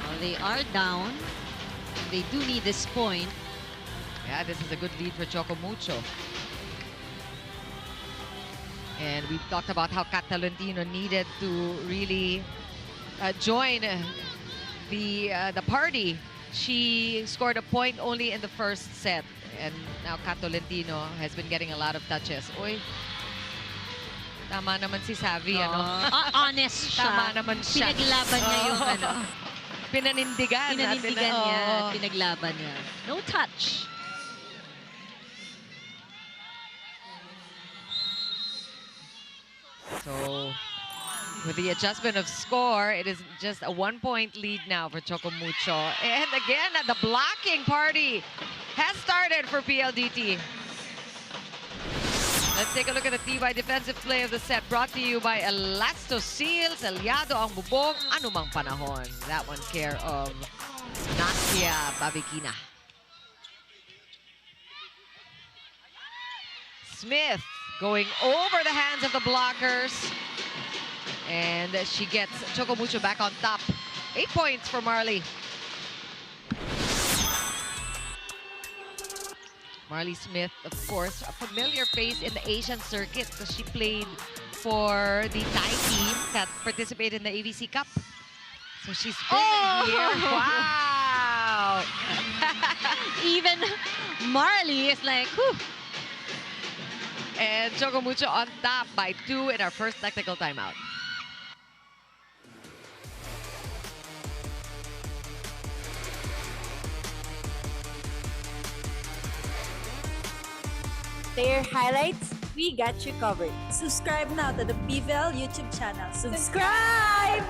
Well, they are down. They do need this point. Yeah, this is a good lead for CHOCO MUCHO. And we've talked about how Kat Tolentino needed to really join the party. She scored a point only in the first set. And now Kat Tolentino has been getting a lot of touches. Uy, tama naman si Savvy, ano? Honest siya. Tama naman siya. Pinaglaban niya yung ano. Pinanindigan. Pinanindigan niya. Oo. Pinaglaban niya. No touch. So, with the adjustment of score, it is just a 1-point lead now for CHOCO MUCHO. And again, the blocking party has started for PLDT. Let's take a look at the TY defensive play of the set, brought to you by Elasto Seal, Selyado ang bubong, anumang panahon. That one's care of Nastia Babikina. Smith going over the hands of the blockers. And she gets CHOCO MUCHO back on top. 8 points for Marley. Marley Smith, of course, a familiar face in the Asian circuit because she played for the Thai team that participated in the AVC Cup. So she's been here. Wow! Even Marley is like, whew. And CHOCO MUCHO on top by 2 in our first technical timeout. Player highlights, we got you covered. Subscribe now to the PVL YouTube channel. Subscribe!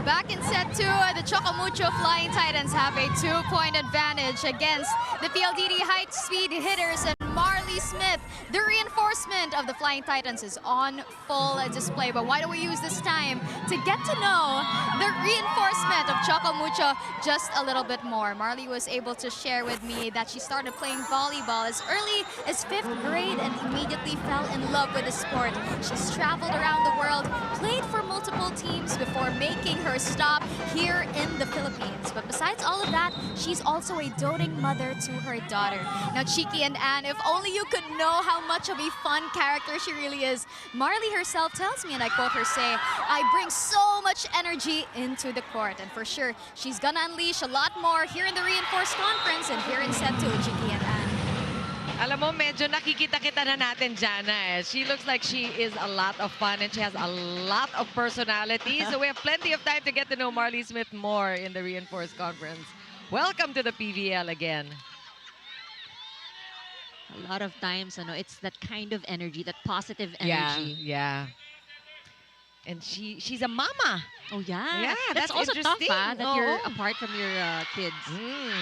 Back in set 2, the CHOCO MUCHO Flying Titans have a 2-point advantage against the PLDT high-speed hitters, and Marley Smith, the reinforcement of the Flying Titans, is on full display. But why don't we use this time to get to know the reinforcement of CHOCO MUCHO just a little bit more. Marley was able to share with me that she started playing volleyball as early as 5th grade and immediately fell in love with the sport. She's traveled around the world, played for multiple teams before making her stop here in the Philippines. But besides all of that, she's also a doting mother to her daughter. Now, Chiki and Anne, if only you could know how much of a fun character she really is. Marley herself tells me, and I quote her say, "I bring so much energy into the court." And for sure, she's gonna unleash a lot more here in the Reinforced Conference and here in set 2, Chiki and Anne. Alam mo, medyo nakikita-kita na natin, Jana. She looks like she is a lot of fun and she has a lot of personality. So we have plenty of time to get to know Marley Smith more in the Reinforced Conference. Welcome to the PVL again. A lot of times, it's that kind of energy, that positive energy. Yeah. And she's a mama. Oh, yeah. Yeah, that's also tough, interesting. that you're apart from your kids.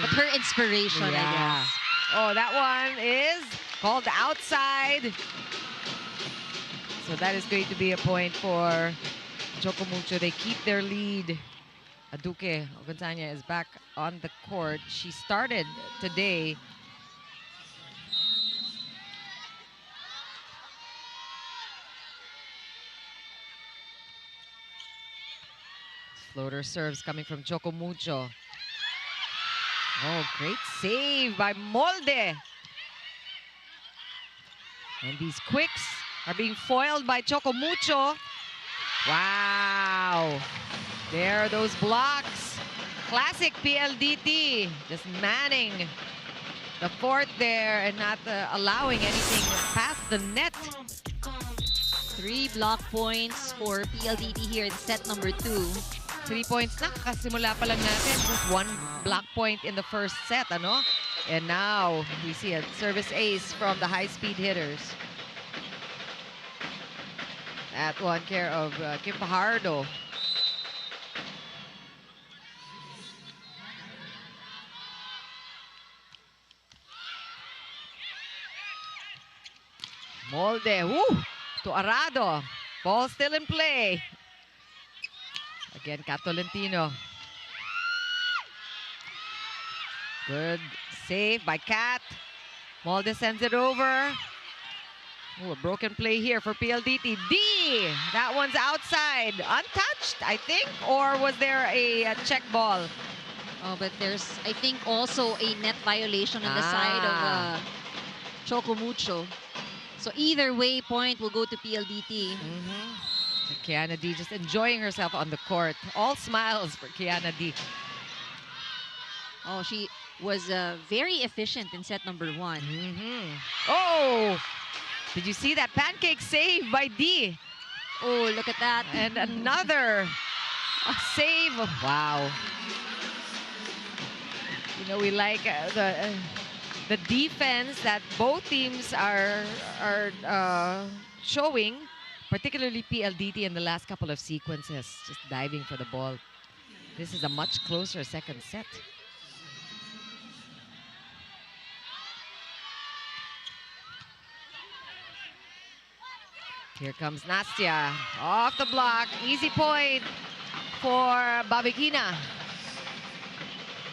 But her inspiration, I guess. Oh, that one is called outside. So that is going to be a point for CHOCO MUCHO. They keep their lead. Aduke Ogunsanya is back on the court. She started today. Floater serves coming from CHOCO MUCHO. Oh, great save by Molde. And these quicks are being foiled by CHOCO MUCHO. Wow. There are those blocks. Classic PLDT. Just manning the fort there and not allowing anything past the net. 3 block points for PLDT here in set number 2. 3 points na, kasimula pa lang natin. Just 1 block point in the first set, ano? And now, we see a service ace from the high-speed hitters. That one care of Kim Fajardo. Molde, woo! To Arado. Ball still in play. Again, Kat Tolentino. Good save by Kat. Molde sends it over. Ooh, a broken play here for PLDT. D! That one's outside. Untouched, I think? Or was there a check ball? Oh, but there's, I think, also a net violation on the side of CHOCO MUCHO. So either way, point will go to PLDT. Kiana D just enjoying herself on the court. All smiles for Kiana D. Oh, she was very efficient in set number 1. Oh! Did you see that pancake save by D? Oh, look at that. And another save. Wow. You know, we like the defense that both teams are showing, particularly PLDT in the last couple of sequences, just diving for the ball. This is a much closer second set. Here comes Nastia, off the block, easy point for Babikina.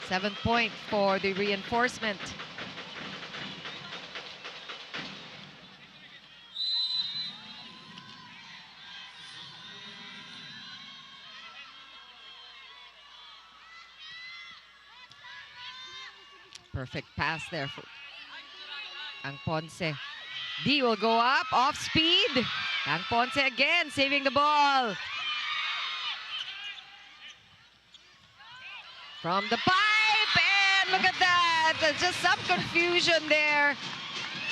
7th point for the reinforcement. Perfect pass there for Ang Ponce. D will go up, off speed. Ang Ponce again, saving the ball. From the pipe, and look at that. Just some confusion there.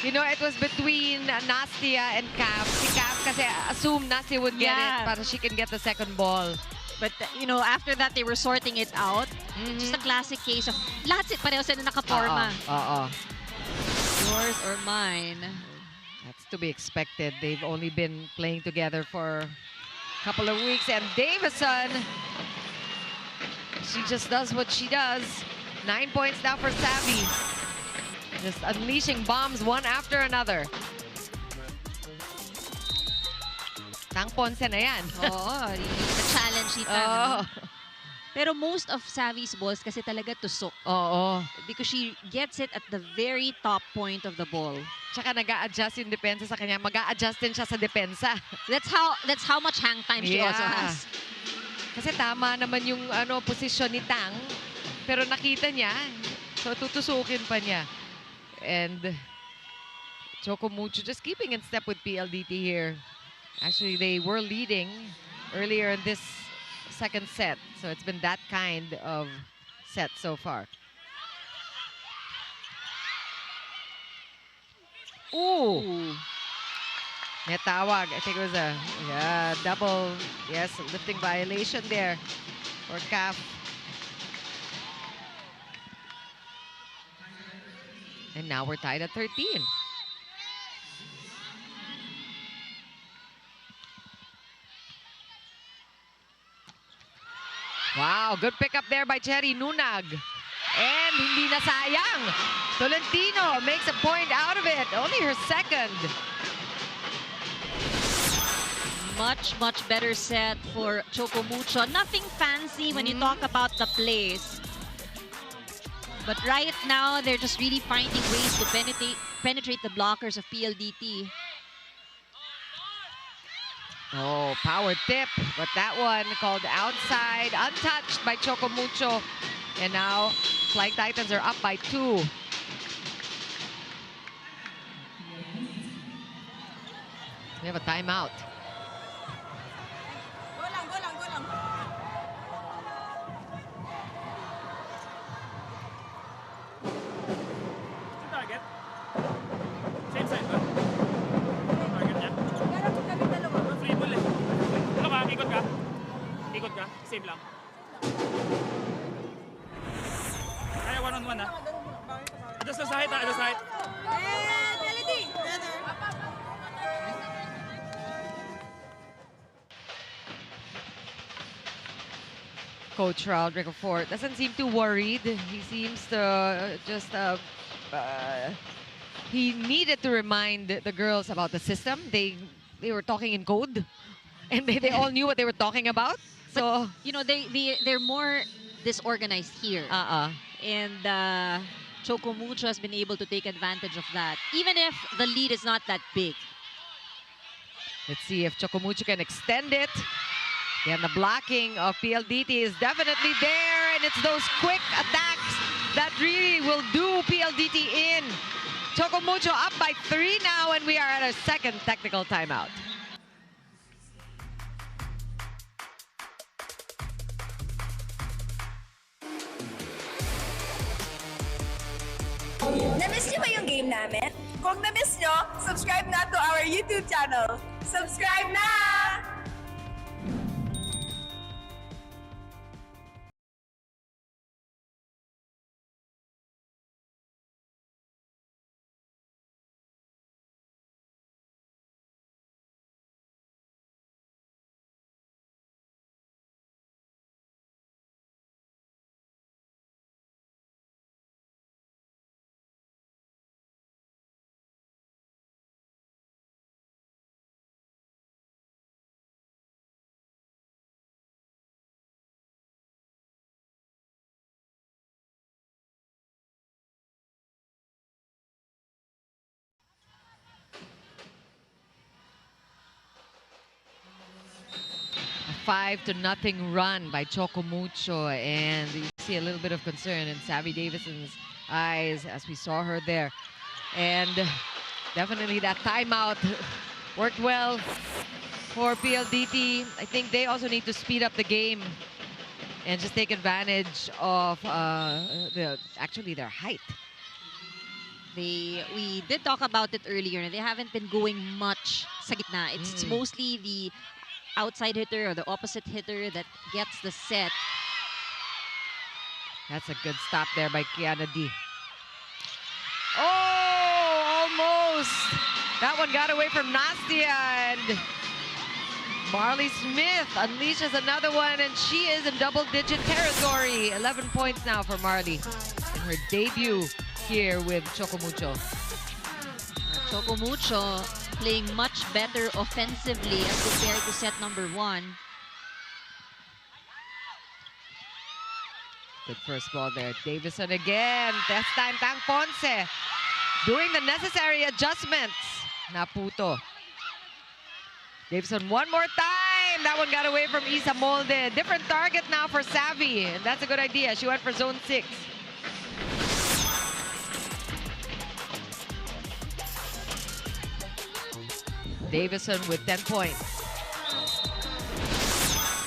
You know, it was between Nastia and Cap. Si Cap kasi assumed Nastia would get it para she can get the second ball. But, you know, after that, they were sorting it out. Just a classic case of lahat pareho sila nakaporma. Yours or mine. That's to be expected. They've only been playing together for a couple of weeks. And Davison, she just does what she does. 9 points now for Savvy. Just unleashing bombs one after another. Tang Ponce na yan. Oo, na-challenge si Tang. Pero most of Savvy's balls kasi talaga tusok. Oo. Because she gets it at the very top point of the ball. Tsaka nag-a-adjust yung depensa sa kanya. Mag-a-adjust din siya sa depensa. That's how much hang time she also has. Kasi tama naman yung posisyon ni Tang. Pero nakita niya. So tutusukin pa niya. And CHOCO MUCHO just keeping in step with PLDT here. Actually, they were leading earlier in this second set. So it's been that kind of set so far. Ooh. May tawag. I think it was a double, lifting violation there for CAF. And now we're tied at 13. Wow, good pickup there by Cherry Nunag. And hindi na sayang. Tolentino makes a point out of it. Only her second. Much better set for CHOCO MUCHO. Nothing fancy when you talk about the plays. But right now, they're just really finding ways to penetrate the blockers of PLDT. Oh, power tip. But that one called outside, untouched by CHOCO MUCHO. And now, Flying Titans are up by 2. We have a timeout. same lang. Kaya one-on-one ha. Adjust lang sa height ha, adjust sa height. Coach Raul Ricafort doesn't seem too worried. He seems to just he needed to remind the girls about the system. They were talking in code, and they all knew what they were talking about. So You know, they're more disorganized here. And Choco Mucho has been able to take advantage of that, even if the lead is not that big. let's see if Choco Mucho can extend it. And the blocking of PLDT is definitely there, and it's those quick attacks that really will do PLDT in. Choco Mucho up by 3 now, and we are at our second technical timeout. Na-miss niyo ba yung game namin? Kung na-miss niyo, subscribe na to our YouTube channel. Subscribe na! A 5-0 run by Choco Mucho, and you see a little bit of concern in Savvy Davison's eyes as we saw her there. And definitely that timeout worked well for PLDT. I think they also need to speed up the game and just take advantage of actually their height. We did talk about it earlier. They haven't been going much sa gitna. It's mostly the outside hitter or the opposite hitter that gets the set. That's a good stop there by Kiana D. Oh, almost. That one got away from Nastia, and Marley Smith unleashes another one, and she is in double-digit territory. 11 points now for Marley in her debut here with Choco Mucho. Choco Mucho playing much better offensively as compared to set number 1. Good first ball there. Davison again. This time, Tang Ponce doing the necessary adjustments. Naputo. Davison one more time. That one got away from Isa Molde. Different target now for Savvy. And that's a good idea. She went for zone 6. Davison with 10 points.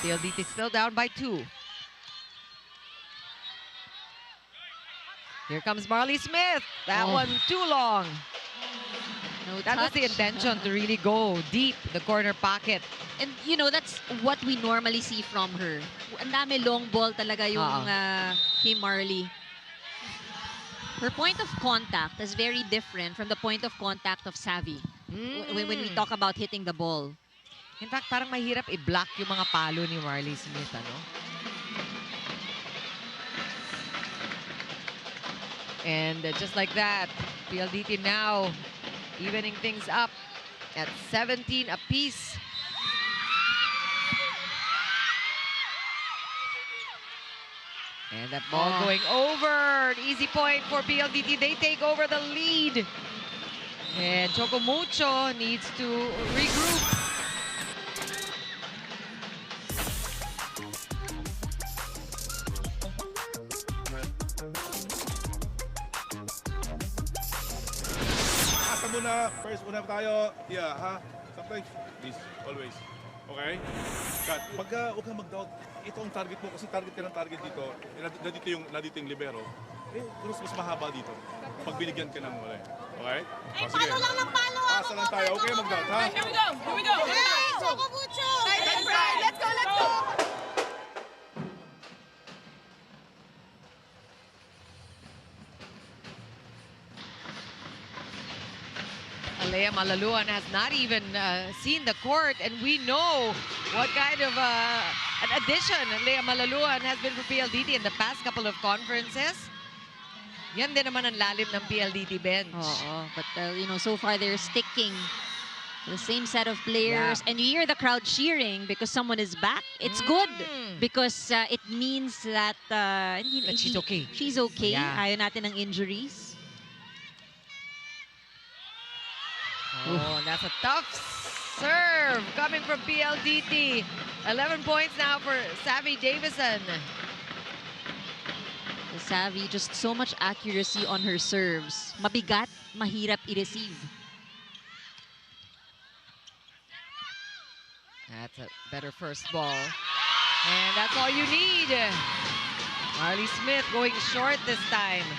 PLDT still down by 2. Here comes Marley Smith. That one too long. No That was the touch. intention, to really go deep the corner pocket. And you know, that's what we normally see from her. Ang dami long ball talaga yung kay Marley. Her point of contact is very different from the point of contact of Savvy. When we talk about hitting the ball. In fact, parang mahirap i-block yung mga palo ni Marley Smith, ano? And just like that, PLDT now evening things up at 17 apiece. And that ball going over. An easy point for PLDT. They take over the lead. And Choco Mucho needs to regroup. Asa muna, first muna tayo. Yeah, ha? Sometimes, this, always. Okay? Cut. Pagka, huwag kang mag-doubt. Ito ang target mo, kasi target ka ng target dito. Nandito yung libero. Mas mahaba dito. Pag binigyan ka ng wala. Okay? Ay, palo lang ng palo. Asa lang tayo. Okay, mag-doubt, ha? Here we go. Here we go. Hey, Choco Mucho. Let's go. Leah Malaluan has not even seen the court, and we know what kind of an addition Leah Malaluan has been for PLDT in the past couple of conferences. Yan din naman ang lalim ng PLDT bench. Oo, but you know, so far they're sticking to the same set of players, and you hear the crowd cheering because someone is back. It's good because it means that she's okay. She's okay. Yeah. Ayaw natin ng injuries. Oh, that's a tough serve coming from PLDT. 11 points now for Savvy Davison. Savvy, just so much accuracy on her serves. Mabigat, mahirap i-receive. That's a better first ball. And that's all you need. Marley Smith going short this time.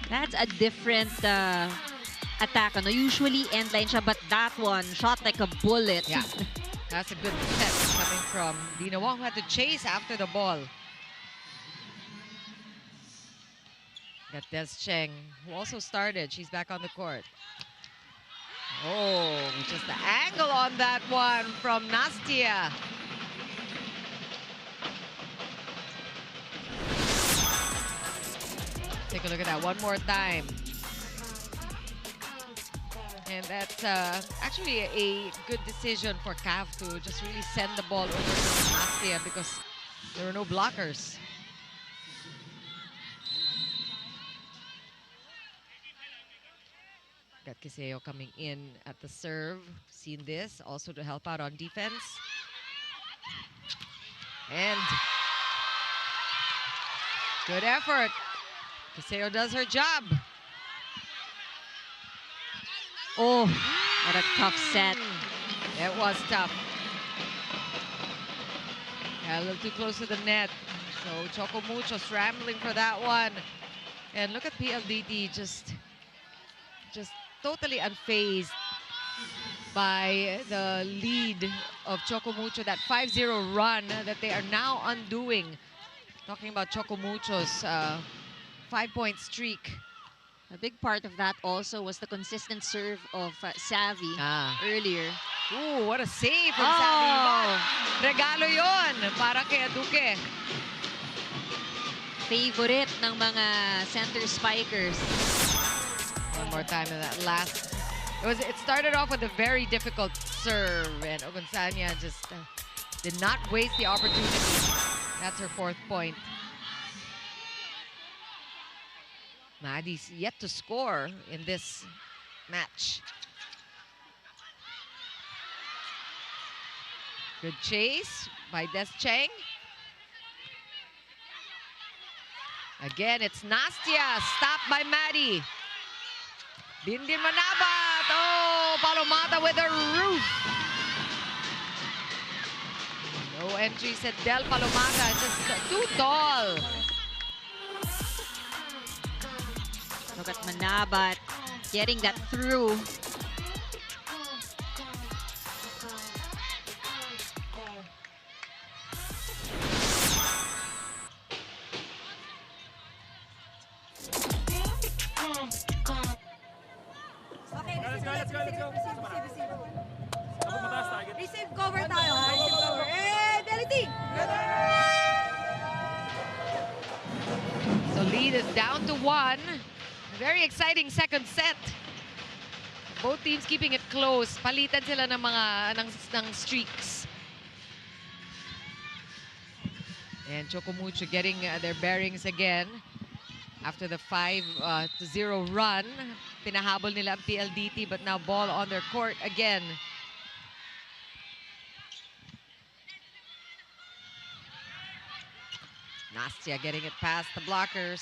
That's a different attack. Ano? Usually end line siya, but that one shot like a bullet. Yeah, that's a good set coming from Dina Wong, who had to chase after the ball. Got Des Cheng, who also started. She's back on the court. Oh, just the angle on that one from Nastia. Take a look at that one more time. And that's actually a good decision for CAF to just really send the ball over to Nastia because there were no blockers. Got Kiseo coming in at the serve. Seen this also to help out on defense. And good effort. Kiseo does her job. Oh, what a tough set. It was tough. Yeah, a little too close to the net. So Choco Mucho scrambling for that one. And look at PLDT just totally unfazed by the lead of Choco Mucho, that 5-0 run that they are now undoing. Talking about Choco Mucho's 5-point streak. A big part of that also was the consistent serve of Savvy earlier. Ooh, what a save from Savvy. Regalo yon para kay Aduque. Favorite ng mga center spikers. One more time in that last. It started off with a very difficult serve, and Ogunsanya just did not waste the opportunity. That's her 4th point. Maddie's yet to score in this match. Good chase by Des Cheng. Again, it's Nastia, stopped by Maddie. Dindin Manabat. Oh, Palomata with a roof. No entry, said Del Palomata, just too tall. Look at Manabat getting that through. Let's go. Abot mataas target. Receive cover tayo. Receive cover. PLDT! So lead is down to 1. Very exciting second set. Both teams keeping it close. Palitan sila ng mga ng streaks. And Choco Mucho getting their bearings again. After the 5-0 run, pinahabol nila ang PLDT, but now ball on their court again. Nastia getting it past the blockers.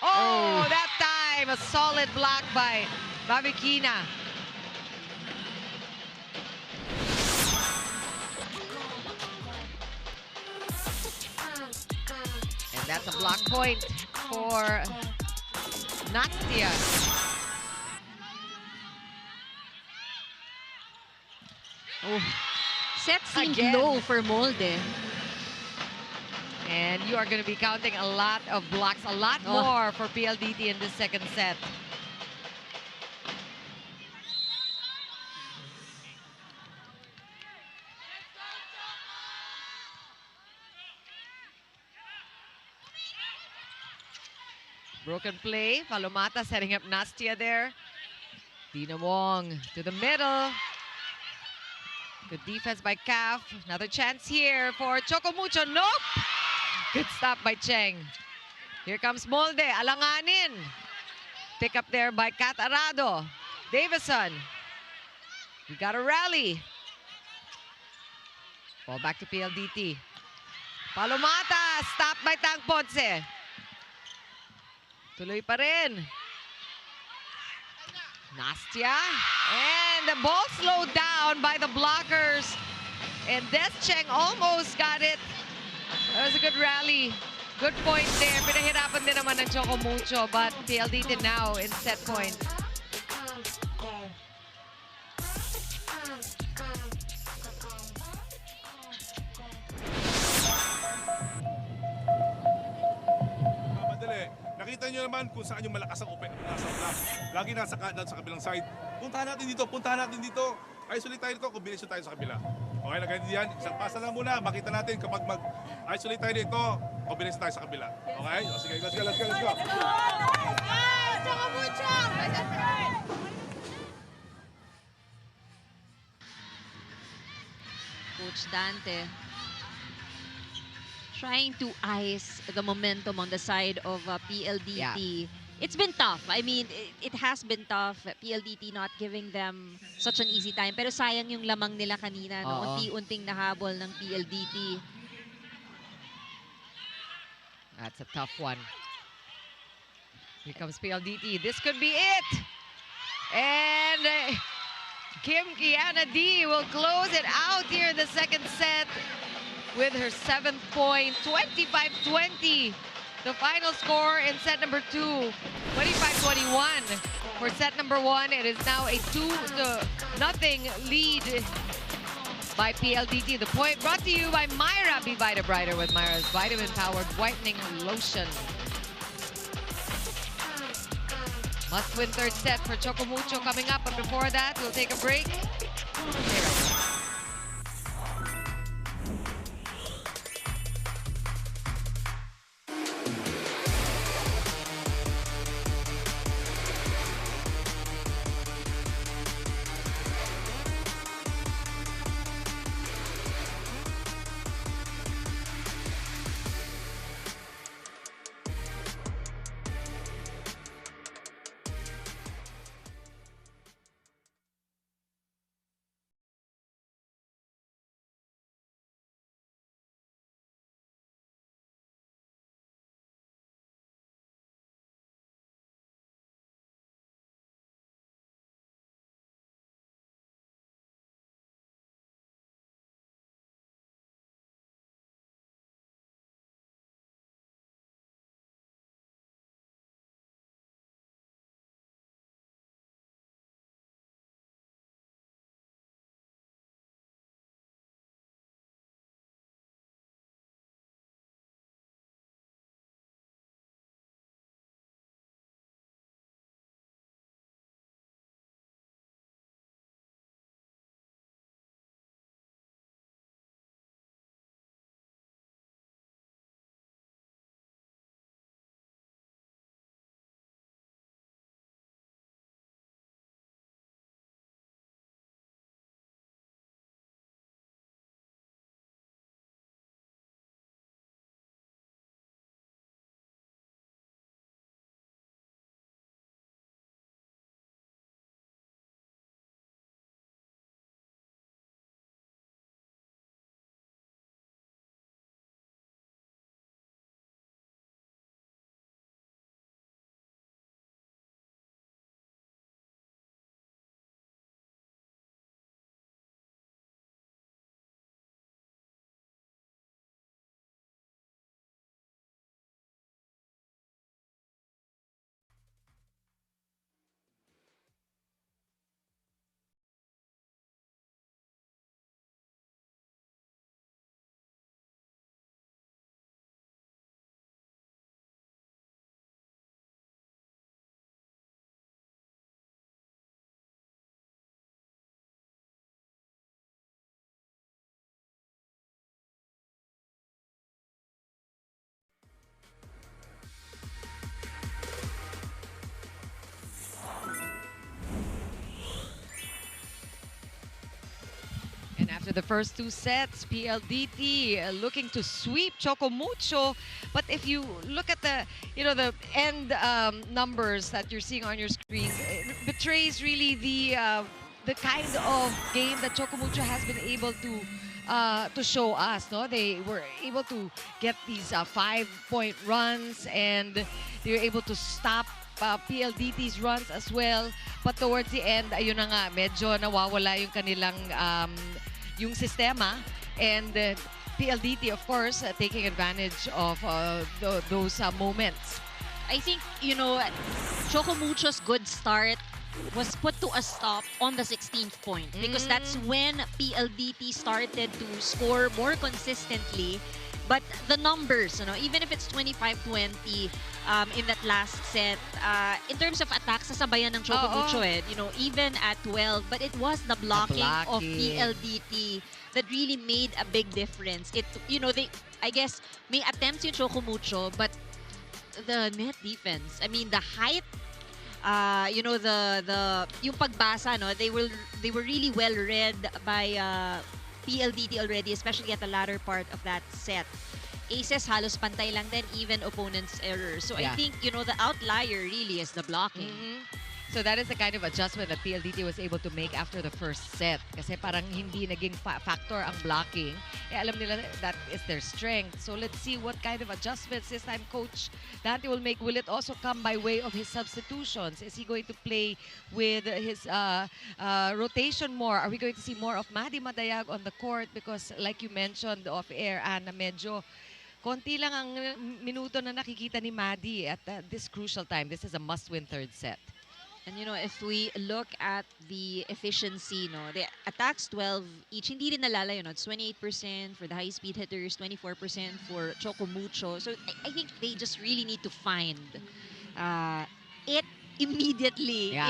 Oh, that time a solid block by Babikina. And that's a block point for Nastia. Oh, set seemed Again. low for Molde. And you are going to be counting a lot of blocks, a lot more for PLDT in the second set. Broken play. Palomata setting up Nastia there. Dina Wong to the middle. Good defense by Caf. Another chance here for Choco Mucho. Nope! Good stop by Cheng. Here comes Molde. Alanganin. Pick up there by Kat Arado. Davison. We got a rally. Ball back to PLDT. Palomata. Stop by Tang Ponce. Tuloy pa rin. Nastia. And the ball slowed down by the blockers. And Des Cheng almost got it. That was a good rally. Good point there. Pinahirapan din naman ng Choco Mucho, but PLDT now in set point. Nakita nyo naman kung saan yung malakas ang block. Lagi nasa kabilang side. Puntahan natin dito. Isolate tayo dito, combination tayo sa kabila. Okay, nagkaintindihan. Isang pasa lang muna. Makita natin kapag mag-isolate tayo dito, combination tayo sa kabila. Okay? O, sige, let's go. Coach Dante trying to ice the momentum on the side of PLDT. Yeah. It's been tough. I mean, it has been tough. PLDT not giving them such an easy time. Pero sayang yung lamang nila kanina. No? Unti-unting nahabol ng PLDT. That's a tough one. Here comes PLDT. This could be it. And Kim Kiana D will close it out here in the second set with her 7th point, 25-20. The final score in set number 2, 25-21. For set number 1, it is now a 2-0 lead by PLDT. The point brought to you by Myra. Be Vita Brighter with Myra's vitamin-powered whitening lotion. Must-win third set for Choco Mucho coming up. But before that, we'll take a break. Stay right there. after the first two sets, PLDT looking to sweep Choco Mucho. But if you look at the, the end numbers that you're seeing on your screen, it betrays really the kind of game that Choco Mucho has been able to show us. No, they were able to get these 5-point runs, and they were able to stop PLDT's runs as well. But towards the end, ayun na nga, medyo nawawala yung kanilang yung sistema. And PLDT, of course, taking advantage of those moments. I think, Choco Mucho's good start was put to a stop on the 16th point because that's when PLDT started to score more consistently. But the numbers, even if it's 25-20 in that last set, in terms of attacks, sasabayan ng Choco Mucho even at 12. But it was the blocking of PLDT that really made a big difference. I guess, may attempts yung Choco Mucho, but the net defense, I mean, the height, yung pagbasa, they were really well read by PLDT already, especially at the latter part of that set. Aces halos pantay lang din, even opponents' errors. So I think, the outlier really is the blocking. So that is the kind of adjustment that PLDT was able to make after the first set. Kasi parang hindi naging factor ang blocking. Alam nila that is their strength. So let's see what kind of adjustments this time Coach Dante will make. Will it also come by way of his substitutions? Is he going to play with his rotation more? Are we going to see more of Maddie Madayag on the court? Because like you mentioned off-air, Anna, medyo konti lang ang minuto na nakikita ni Maddie at this crucial time. This is a must-win third set. And if we look at the efficiency, the attacks 12 each, hindi rin nalala it's 28% for the high-speed hitters, 24% for Choco Mucho. So I think they just really need to find it immediately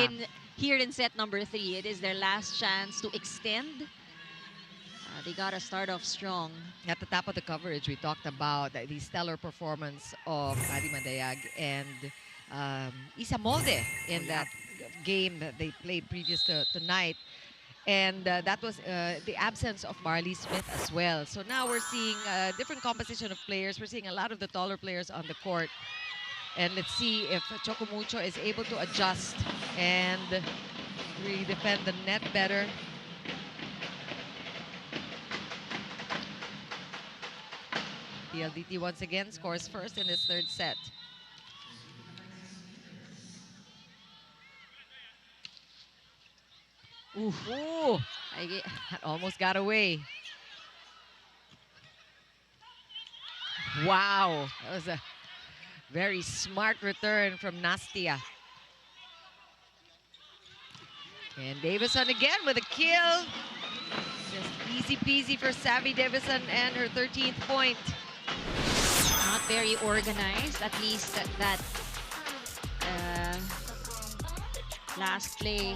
here in set number 3. It is their last chance to extend. They got to start off strong. At the top of the coverage, we talked about the stellar performance of Maddie Madayag and Isa Molde in that game that they played previous to tonight. And that was the absence of Marley Smith as well. So now we're seeing a different composition of players. We're seeing a lot of the taller players on the court. And let's see if Choco Mucho is able to adjust and really defend the net better. PLDT once again scores first in this third set. Ooh, that almost got away. Wow, that was a very smart return from Nastia. And Davison again with a kill. Just easy peasy for Savvy Davison and her 13th point. Not very organized, at least that last play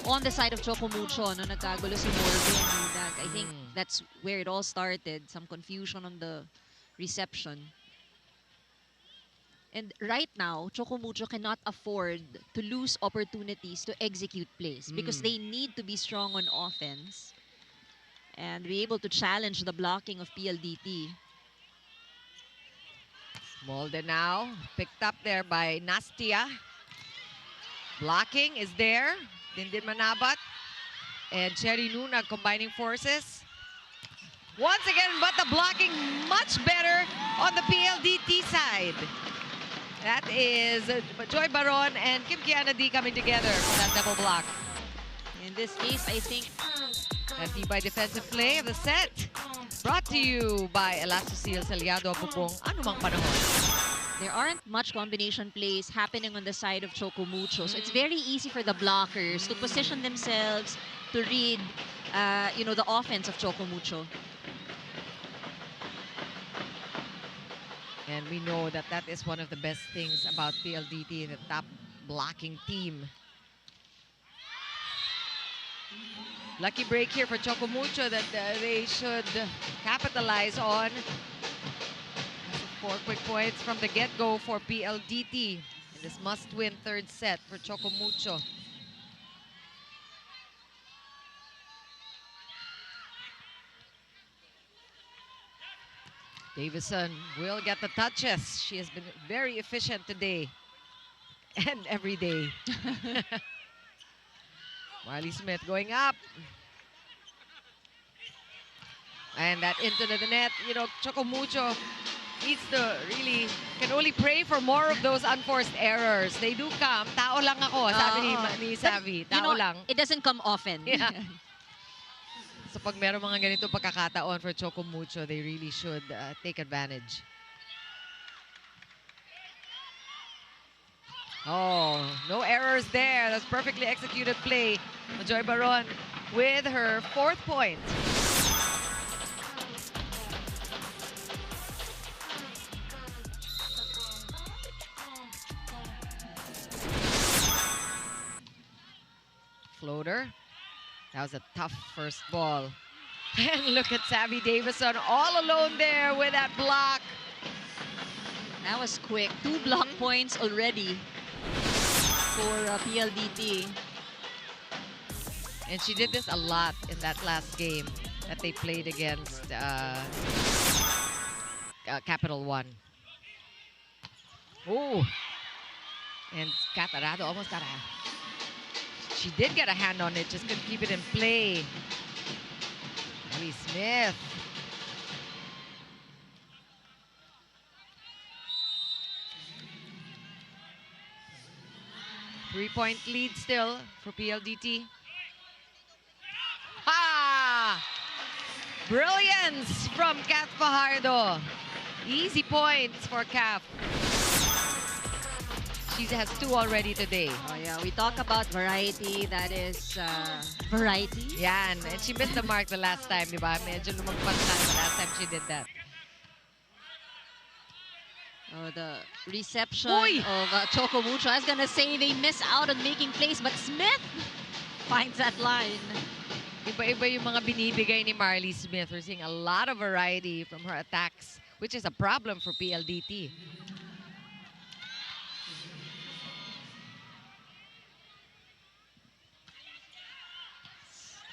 on the side of Choco Mucho, nagkagulo si Molde and Nudag. I think that's where it all started. Some confusion on the reception. And right now, Choco Mucho cannot afford to lose opportunities to execute plays because they need to be strong on offense and be able to challenge the blocking of PLDT. Molde now picked up there by Nastia. Blocking is there. Dindin Manabat and Cherry Nuna combining forces. Once again, but the blocking much better on the PLDT side. That is Joy Baron and Kim Kiana D coming together for that double block. In this case, I think that by defensive play of the set. Brought to you by Elastosil Saliado Bubong Anumang Panahon. There aren't much combination plays happening on the side of Choco Mucho. So it's very easy for the blockers to position themselves to read, the offense of Choco Mucho. And we know that that is one of the best things about PLDT, the top blocking team. Lucky break here for Choco Mucho that they should capitalize on. 4 quick points from the get-go for PLDT in this must-win third set for Choco Mucho. Davison will get the touches. She has been very efficient today and every day. Marley Smith going up. And that into the net. You know, Choco Mucho needs to really, can only pray for more of those unforced errors. They do come. Tao lang ako, sabi ni Savvy. Tao lang. It doesn't come often. Yeah. So pag meron mga ganito pagkakataon for Choco Mucho, they really should take advantage. Oh, no errors there. That's perfectly executed play. Joy Baron with her 4th point. Floater. That was a tough first ball. And look at Savvy Davison all alone there with that block. That was quick. 2 block points already for PLDT. And she did this a lot in that last game that they played against Capital One. Oh, and Catarado almost got she did get a hand on it, just couldn't keep it in play. Marley Smith. Three-point lead still for PLDT. Ha! Brilliance from Kath Fajardo. Easy points for Kath. She has 2 already today. Oh yeah, we talk about variety. That is variety. Yan. And she missed the mark the last time, di ba? Medyo lumagpas na the last time she did that. Oh, the reception Boy! of Choco Mucho. I was gonna say they miss out on making plays, but Smith finds that line. Iba-iba yung mga binibigay ni Marley Smith. We're seeing a lot of variety from her attacks, which is a problem for PLDT.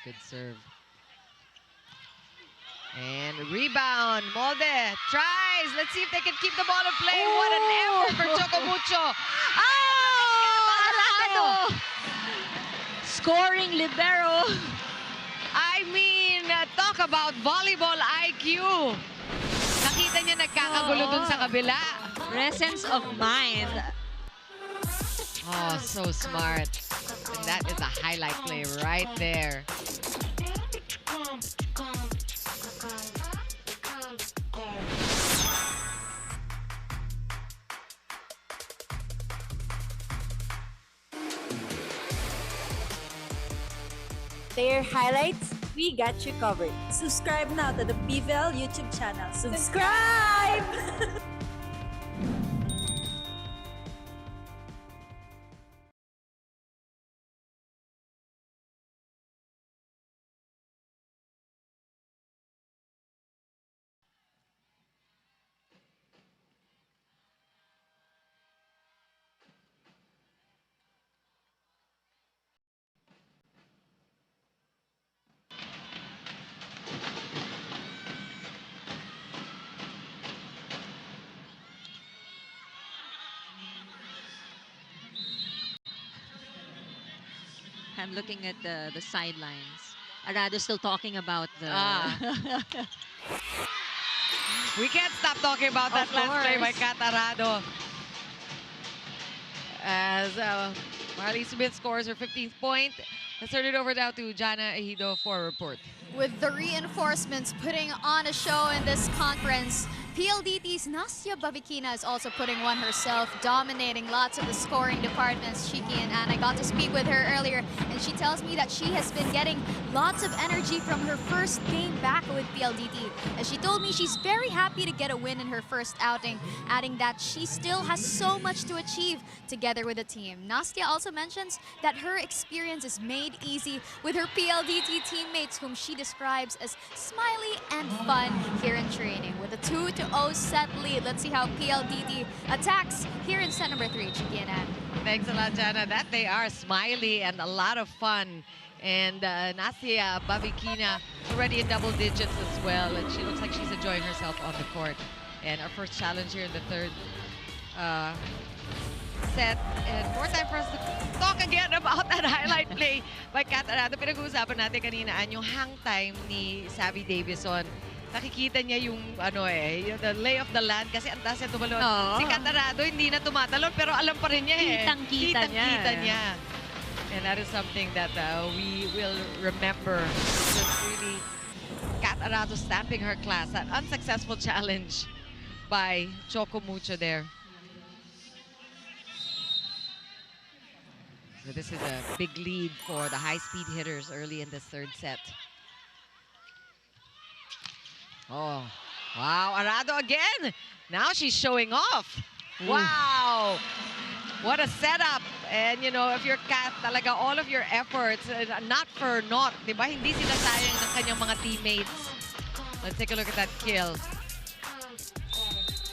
Good serve. And rebound. Molde tries. Let's see if they can keep the ball in play. What an effort for Choco Mucho. Oh! Scoring libero. I mean, talk about volleyball IQ. Nakita niya nagkakagulo dun sa kabila. Presence of mind. Oh, so smart. And that is a highlight play right there. Player highlights, we got you covered. Subscribe now to the PVL YouTube channel. Subscribe! I'm looking at the sidelines. Arado's still talking about the... We can't stop talking about that last play by Kat Arado. As Marley Smith scores her 15th point. Let's turn it over now to Jana Ejido for a report. With the reinforcements putting on a show in this conference, PLDT's Nastia Bavikina is also putting one herself, dominating lots of the scoring departments. Shiki and Anna got to speak with her earlier, and she tells me that she has been getting lots of energy from her first game back with PLDT. And she told me she's very happy to get a win in her first outing, adding that she still has so much to achieve together with the team. Nastia also mentions that her experience is made easy with her PLDT teammates, whom she describes as smiley and fun here in training. With a 2-0 set lead, let's see how PLDT attacks here in set number 3. Chiki and Ann. Thanks a lot, Jana. That they are smiley and a lot of fun And Nasia Babikina already in double digits as well. And she looks like she's enjoying herself on the court. And our first challenge here in the third set. And more time for us to talk again about that highlight play by Kat Arado. Pinag-uusapan natin kanina yung hang time ni Savvy Davison. Nakikita niya yung the lay of the land kasi ang taas niya tumalon. Si Kat Arado hindi na tumatalon pero alam pa rin niya Kitang-kita niya. And that is something that we will remember. Just really Kat Arado stamping her class. An unsuccessful challenge by Choco Mucho there. So this is a big lead for the high-speed hitters early in this third set. Oh, wow, Arado again. Now she's showing off. Wow. What a setup. And, you know, if you're Kat, talaga all of your efforts, not for naught, di ba? Hindi sinasayang ng kanyang mga teammates. Let's take a look at that kill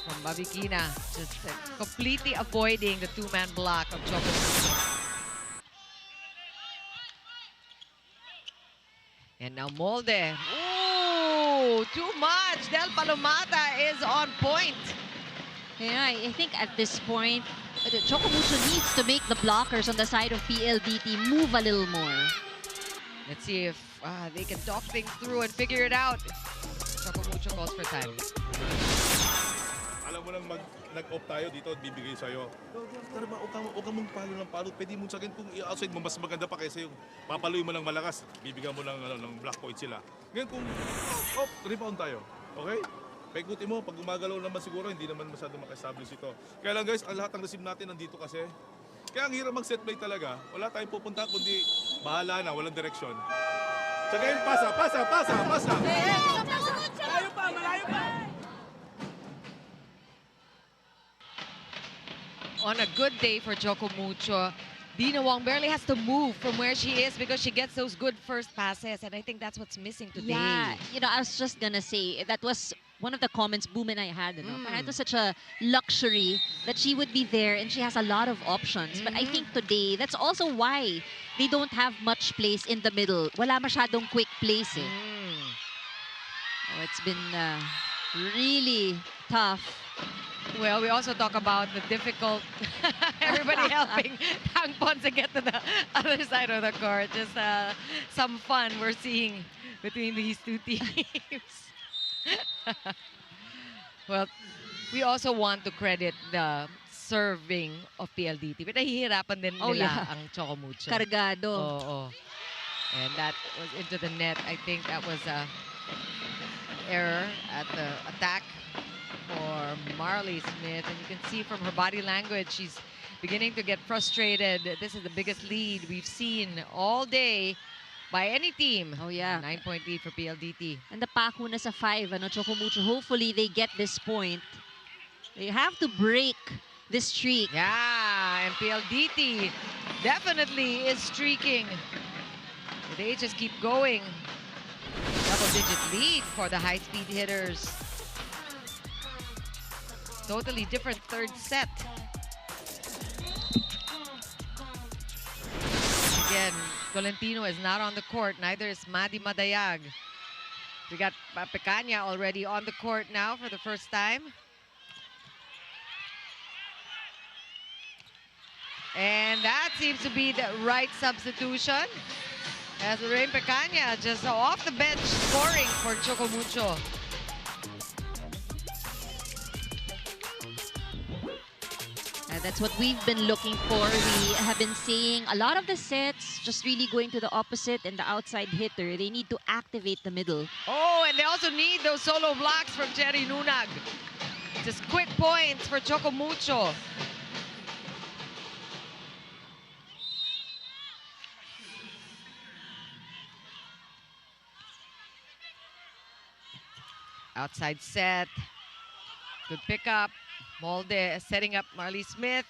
from Babikina. Just completely avoiding the two-man block of Choco Mucho. And now Molde. Ooh, too much. Del Palomata is on point. Yeah, I think at this point, Choco Mucho needs to make the blockers on the side of PLDT move a little more. Let's see if they can talk things through and figure it out. Choco Mucho calls for time. Alam mo lang nag-off tayo dito at bibigay sa'yo. Tara ba, huwag ka mong palo ng palo. Pwede mo sa akin kung i-outside mo, mas maganda pa kaysa yung papaloy mo ng malakas. Bibigyan mo ng black point sila. Ngayon kung rebound tayo. Okay? Paikutin mo, pag gumagalaw naman siguro, hindi naman masyado maka-establish ito. Kaya lang guys, ang lahat ng receive natin nandito kasi. Kaya ang hirap mag-set play talaga. Wala tayong pupunta, kundi bahala na, walang direksyon. So ngayon, pasa! Malayo pa! On a good day for Choco Mucho, Dina Wong barely has to move from where she is because she gets those good first passes, and I think that's what's missing today. Yeah, you know, I was just gonna say, that was one of the comments Boom and I had. It was such a luxury that she would be there and she has a lot of options. But I think today, that's also why they don't have much place in the middle. Wala masyadong quick place eh. Oh, it's been really tough. Well, we also talk about the difficult, everybody helping Tang Pon to get to the other side of the court. Just some fun we're seeing between these two teams. Well, we also want to credit the serving of PLDT. But nahihirapan din nila ang Choco Mucho. Cargado. Oo. And that was into the net. I think that was a error at the attack for Marley Smith. And you can see from her body language, she's beginning to get frustrated. This is the biggest lead we've seen all day by any team. Oh, yeah. 9-point lead for PLDT. And the Paku na sa 5, Choco Mucho. Hopefully, they get this point. They have to break this streak. Yeah, and PLDT definitely is streaking. They just keep going. Double-digit lead for the high-speed hitters. Totally different third set. Again, Tolentino is not on the court. Neither is Madi Madayag. We got Pecanya already on the court now for the first time. And that seems to be the right substitution. As Rain Pecanya just off the bench scoring for Choco Mucho. That's what we've been looking for. We have been seeing a lot of the sets just really going to the opposite and the outside hitter. They need to activate the middle. Oh, and they also need those solo blocks from Jerry Nunag. Just quick points for Choco Mucho. Outside set. Good pickup. Molde setting up Marley Smith.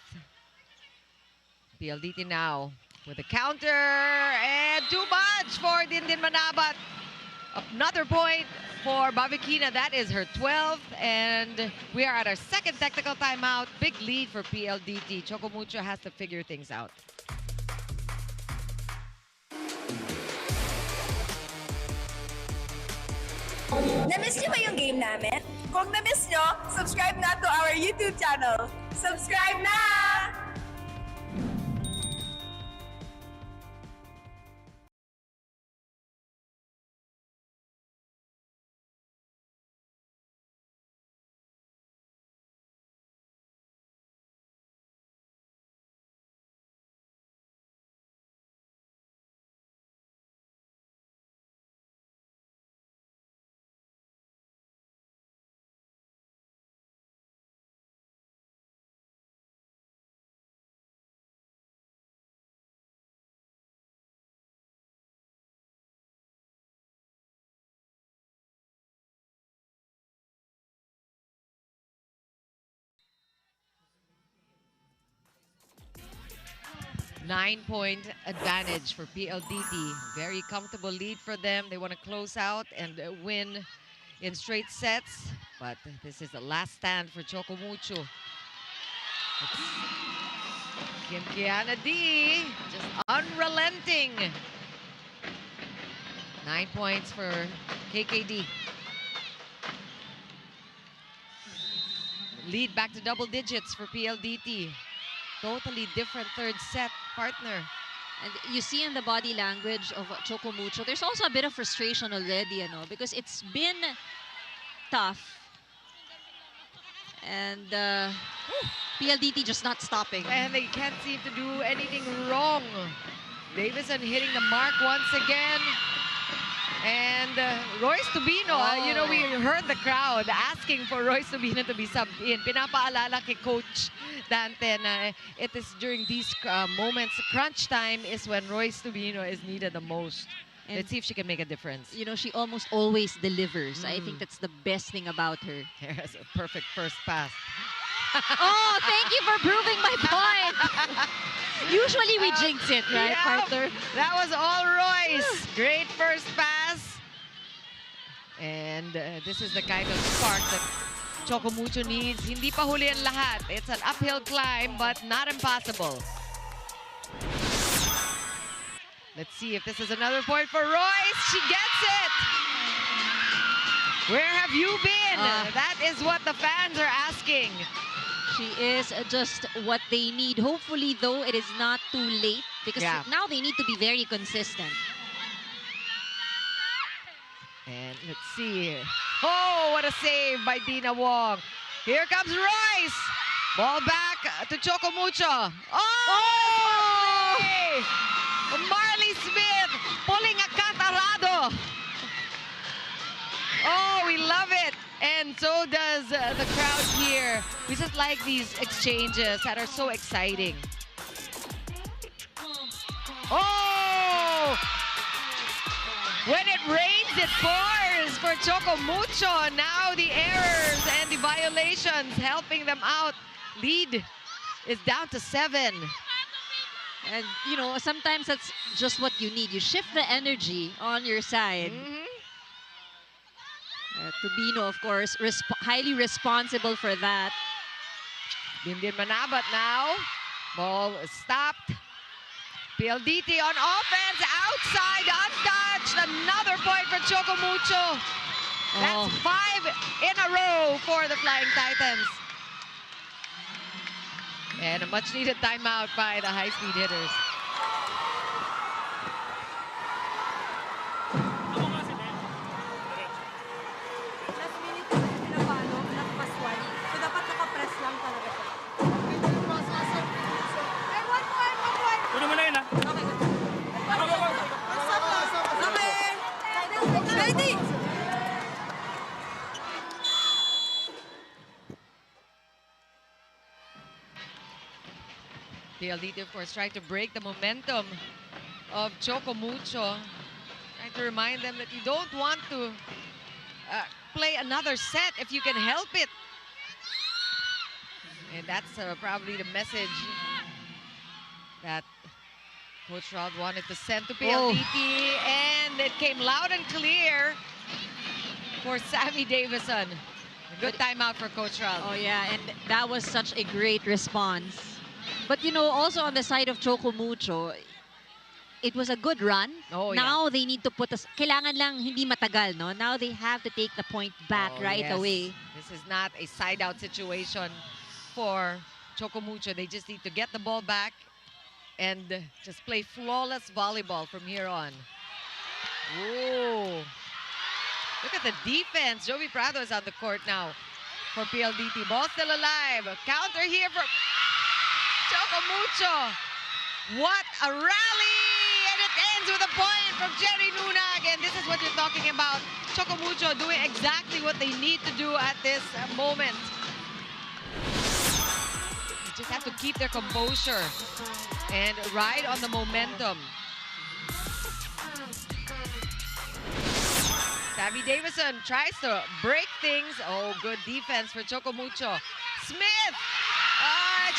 PLDT now with a counter. And too much for Dindin Manabat. Another point for Babikina. That is her 12th. And we are at our second technical timeout. Big lead for PLDT. Choco Mucho has to figure things out. Na-miss niyo ba yung game namin? Kung na-miss niyo, subscribe na to our YouTube channel. Subscribe na! Nine-point advantage for PLDT. Very comfortable lead for them. They want to close out and win in straight sets. But this is the last stand for Choco Mucho. Kim Kiana D, just unrelenting. 9 points for KKD. Lead back to double digits for PLDT. Totally different third set partner. And you see in the body language of Choco Mucho, there's also a bit of frustration already, because it's been tough. And PLDT just not stopping. And they can't seem to do anything wrong. Davison hitting the mark once again. And Royce Tubino, we heard the crowd asking for Royce Tubino to be subbed in. Pinapaalala kay Coach Dante na it is during these moments, crunch time is when Royce Tubino is needed the most. And let's see if she can make a difference. She almost always delivers. I think that's the best thing about her. There's a perfect first pass. Oh, thank you for proving my point. Usually we jinx it, right, partner? That was all Royce. Great first pass. And this is the kind of spark that Choco Mucho needs. Hindi pa huli ang lahat. It's an uphill climb, but not impossible. Let's see if this is another point for Royce. She gets it. Where have you been? That is what the fans are asking. She is just what they need. Hopefully, though, it is not too late because now they need to be very consistent. And let's see. Oh, what a save by Dina Wong. Here comes Royce. Ball back to Choco Mucho. Oh! Marley Smith pulling a catarado. Oh, we love it. And so does the crowd here. We just like these exchanges that are so exciting. Oh! When it rains, it pours for Choco Mucho. Now the errors and the violations helping them out. Lead is down to 7. And, sometimes that's just what you need. You shift the energy on your side. Tubino, of course, highly responsible for that. Bimbian Manabat now. Ball is stopped. PLDT on offense, outside, untouched. Another point for Choco Mucho. That's 5 in a row for the Flying Titans. And a much-needed timeout by the high-speed hitters. Last minute ko pinapalo, nakapaswan. So dapat nakapress lang talaga siya. Ay, one. Kunin mo na yun, ha? Okay. Ready! PLDT, of course, trying to break the momentum of Choco Mucho. Trying to remind them that you don't want to play another set if you can help it. And that's probably the message that Coach Rod wanted to send to PLDT. And it came loud and clear for Sammy Davison. A good timeout for Coach Rod. Oh, yeah, and that was such a great response. But, also on the side of Choco Mucho, it was a good run. Oh, Now they need to put us, kailangan lang hindi matagal, no? Now they have to take the point back right yes. away. This is not a side-out situation for Choco Mucho. They just need to get the ball back and just play flawless volleyball from here on. Ooh. Look at the defense. Joey Prado is on the court now for PLDT. Ball still alive. Counter here for Choco Mucho. What a rally! And it ends with a point from Jerry Nunag. And this is what you're talking about. Choco Mucho doing exactly what they need to do at this moment. They just have to keep their composure and ride on the momentum. Savvy Davison tries to break things. Oh, good defense for Choco Mucho. Smith!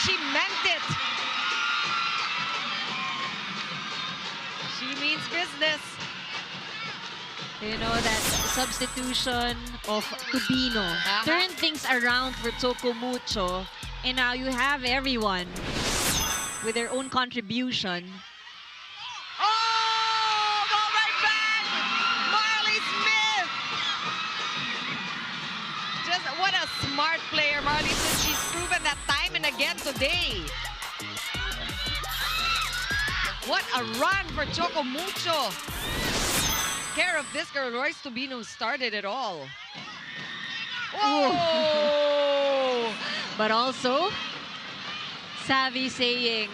She meant it. She means business. You know, that substitution of Tubino turned things around for Choco Mucho. And now you have everyone with their own contribution. Oh! Ball right back! Marley Smith! Just what a smart player, Marley Smith. She's proven that time and again today. What a run for Choco Mucho. Care of this girl, Royce Tubino started it all. Whoa! But also, Savvy saying,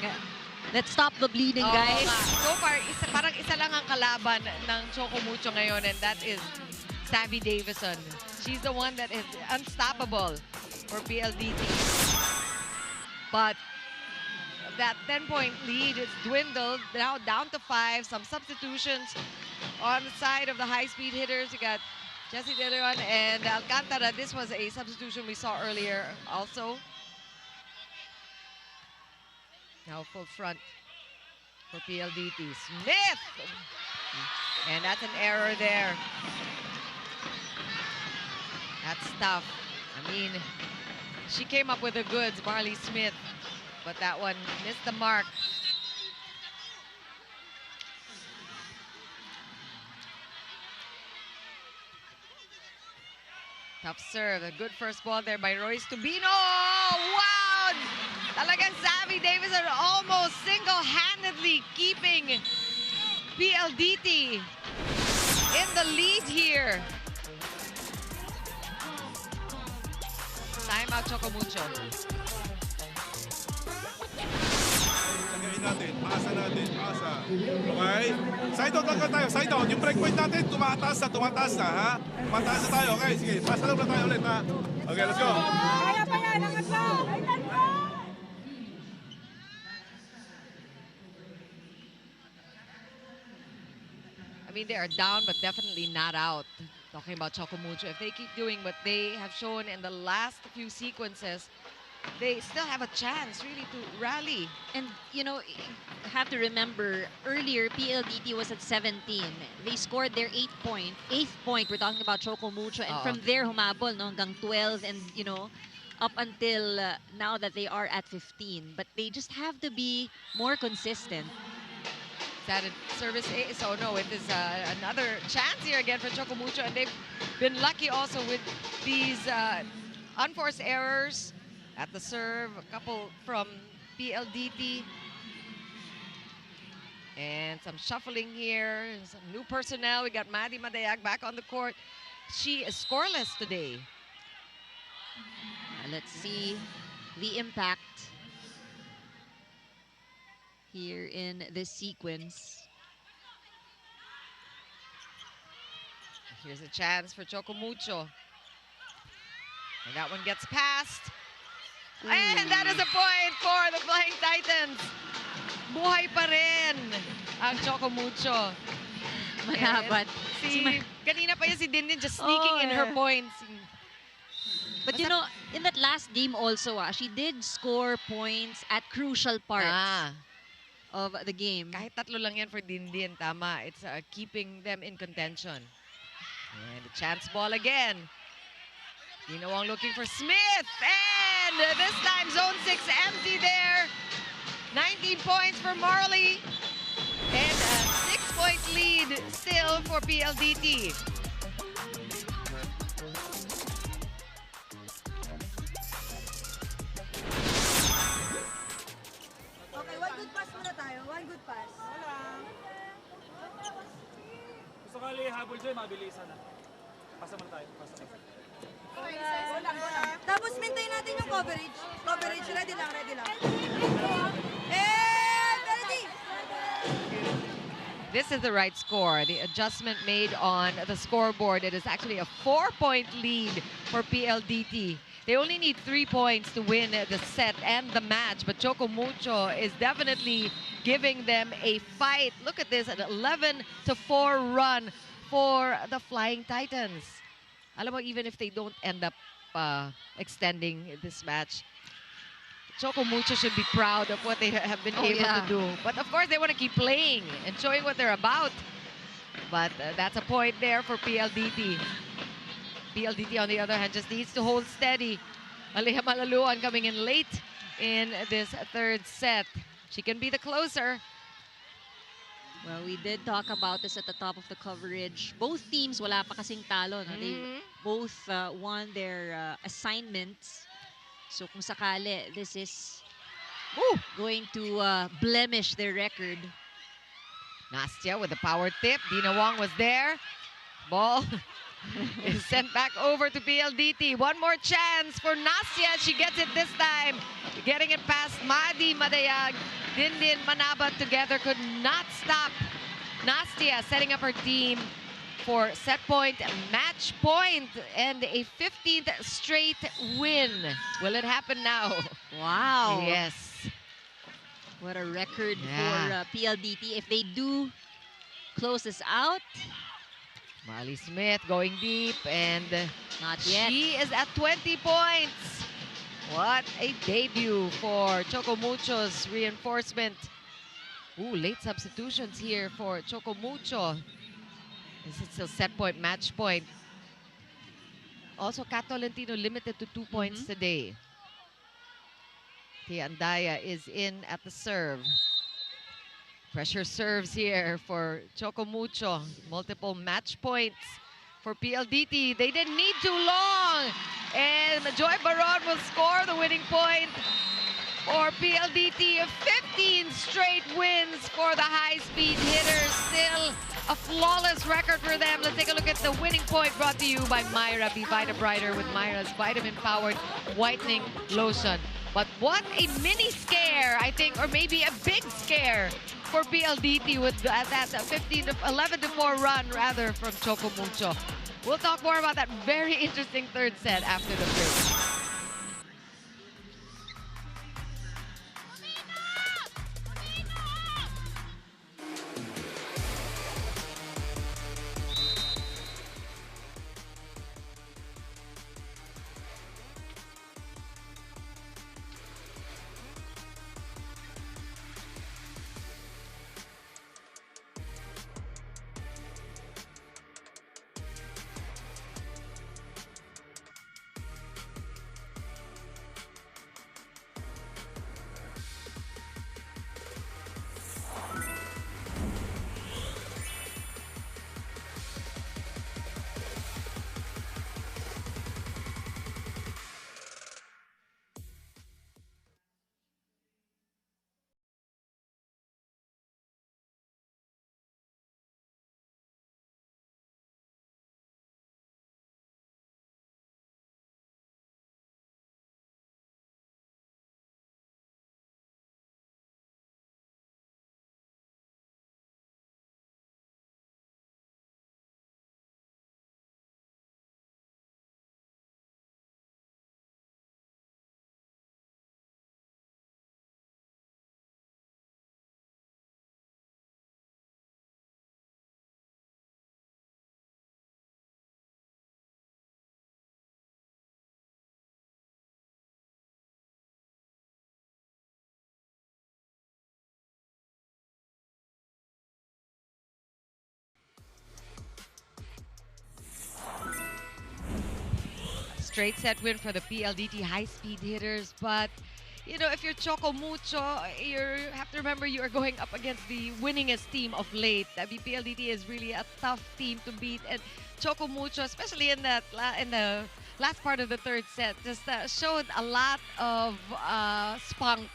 let's stop the bleeding, guys. So far, parang isa lang ang kalaban ng Choco Mucho ngayon, and that is Savvy Davison. She's the one that is unstoppable for PLDT. But that 10-point lead is dwindled, now down to 5. Some substitutions on the side of the high-speed hitters. You got Jesse De Leon and Alcantara. This was a substitution we saw earlier also. Now full front for PLDT. Smith! And that's an error there. That's tough. I mean, she came up with the goods, Marley Smith. But that one missed the mark. Tough serve. A good first ball there by Royce Tubino. Wow! Talagang Savvy Davison almost single-handedly keeping PLDT in the lead here. Timeout, Choco Mucho. Tagayin natin, pasa natin, pasa. Okay? Side out lang tayo, side out. Yung break point natin, tumataas na, ha? Tumataas na tayo, okay? Sige, pasa lang tayo ulit, ha? Okay, let's go. Kaya pa yan, angat lang! I mean, they are down, but definitely not out. Talking about Choco Mucho, if they keep doing what they have shown in the last few sequences, they still have a chance, really, to rally. And, you know, you have to remember, earlier, PLDT was at 17. They scored their 8th point. We're talking about Choco Mucho. And from there, humabol, no, hanggang 12. And, you know, up until now that they are at 15. But they just have to be more consistent. That service ace. Oh no, it is another chance here again for Choco Mucho, and they've been lucky also with these unforced errors at the serve. A couple from PLDT, and some shuffling here. Some new personnel. We got Maddie Madayag back on the court. She is scoreless today. Let's see the impact here in this sequence. Here's a chance for Choco Mucho. And that one gets past. And that is a point for the Flying Titans. Buhay pa rin ang Choco Mucho. Manabat. Kanina pa yun si Dindin just sneaking in her points. But you know, in that last game also, she did score points at crucial parts of the game. Kahit tatlo lang yan for Dindin, tama. It's keeping them in contention. And a chance ball again. Dinawang looking for Smith. And this time, zone 6 empty there. 19 points for Marley. And 4-point lead still for PLDT. Okay, one good pass muna tayo. One good pass. Gusto ka habol dyan, mabilisan na. Pasa mo tayo. Pasa mo. Tapos maintain natin yung coverage. Coverage, ready lang, ready lang. Ready! This is the right score. The adjustment made on the scoreboard. It is actually a 4-point lead for PLDT. They only need 3 points to win the set and the match, but Choco Mucho is definitely giving them a fight. Look at this, an 11-4 run for the Flying Titans. Alam mo, even if they don't end up extending this match, Choco Mucho should be proud of what they have been able to do. But of course, they want to keep playing and showing what they're about. But that's a point there for PLDT. PLDT, on the other hand, just needs to hold steady. Aliyah Malaluan coming in late in this third set. She can be the closer. Well, we did talk about this at the top of the coverage. Both teams wala pa kasing talo. No? They both won their assignments. So kung sakali, this is going to blemish their record. Nastia with the power tip. Dina Wong was there. Ball is sent back over to PLDT. One more chance for Nastia. She gets it this time. Getting it past Madi Madayag. Dindin Manabat together could not stop Nastia, setting up her team for set point, match point, and a 15th straight win. Will it happen now? Wow. Yes. What a record for PLDT. If they do close this out. Molly Smith going deep, and not yet. She is at 20 points. What a debut for Choco Mucho's reinforcement. Ooh, late substitutions here for Choco Mucho. This is still set point, match point. Also, Kat Tolentino limited to 2 points today. Tia Andaya is in at the serve. Pressure serves here for Choco Mucho. Multiple match points for PLDT. They didn't need too long. And Joy Baron will score the winning point for PLDT. 15 straight wins for the high-speed hitters. Still a flawless record for them. Let's take a look at the winning point brought to you by Myra. Be Vita Brighter with Myra's vitamin-powered whitening lotion. But what a mini scare, I think, or maybe a big scare for PLDT with that 11-4 run, rather, from Choco Mucho. We'll talk more about that very interesting third set after the break. Straight set win for the PLDT high-speed hitters, but you know, if you're Choco Mucho, you have to to remember you are going up against the winningest team of late. I mean, PLDT is really a tough team to beat, and Choco Mucho, especially in the last part of the third set, just showed a lot of spunk.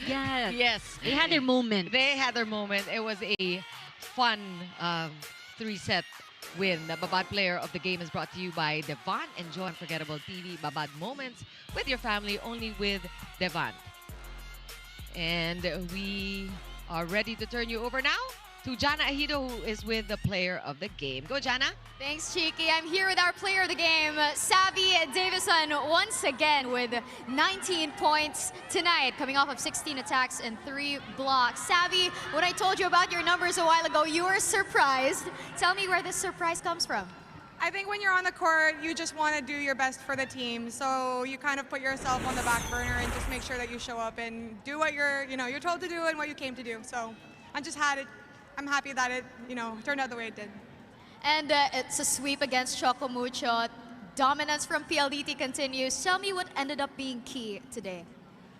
Yeah. Yes, They had their moment. they had their moment. It was a fun three-set win. The Babad Player of the Game is brought to you by Devon. Enjoy unforgettable TV Babad moments with your family, only with Devon. And we are ready to turn you over now to Jana Ahido, who is with the Player of the Game. Go, Jana. Thanks, Cheeky. I'm here with our player of the game, Savvy Davison, once again with 19 points tonight, coming off of 16 attacks and 3 blocks. Savvy, when I told you about your numbers a while ago, you were surprised. Tell me where this surprise comes from. I think when you're on the court, you just want to do your best for the team. So you kind of put yourself on the back burner and just make sure that you show up and do what you're told to do and what you came to do. So I'm happy that it, turned out the way it did. And it's a sweep against Choco Mucho. Dominance from PLDT continues. Tell me what ended up being key today.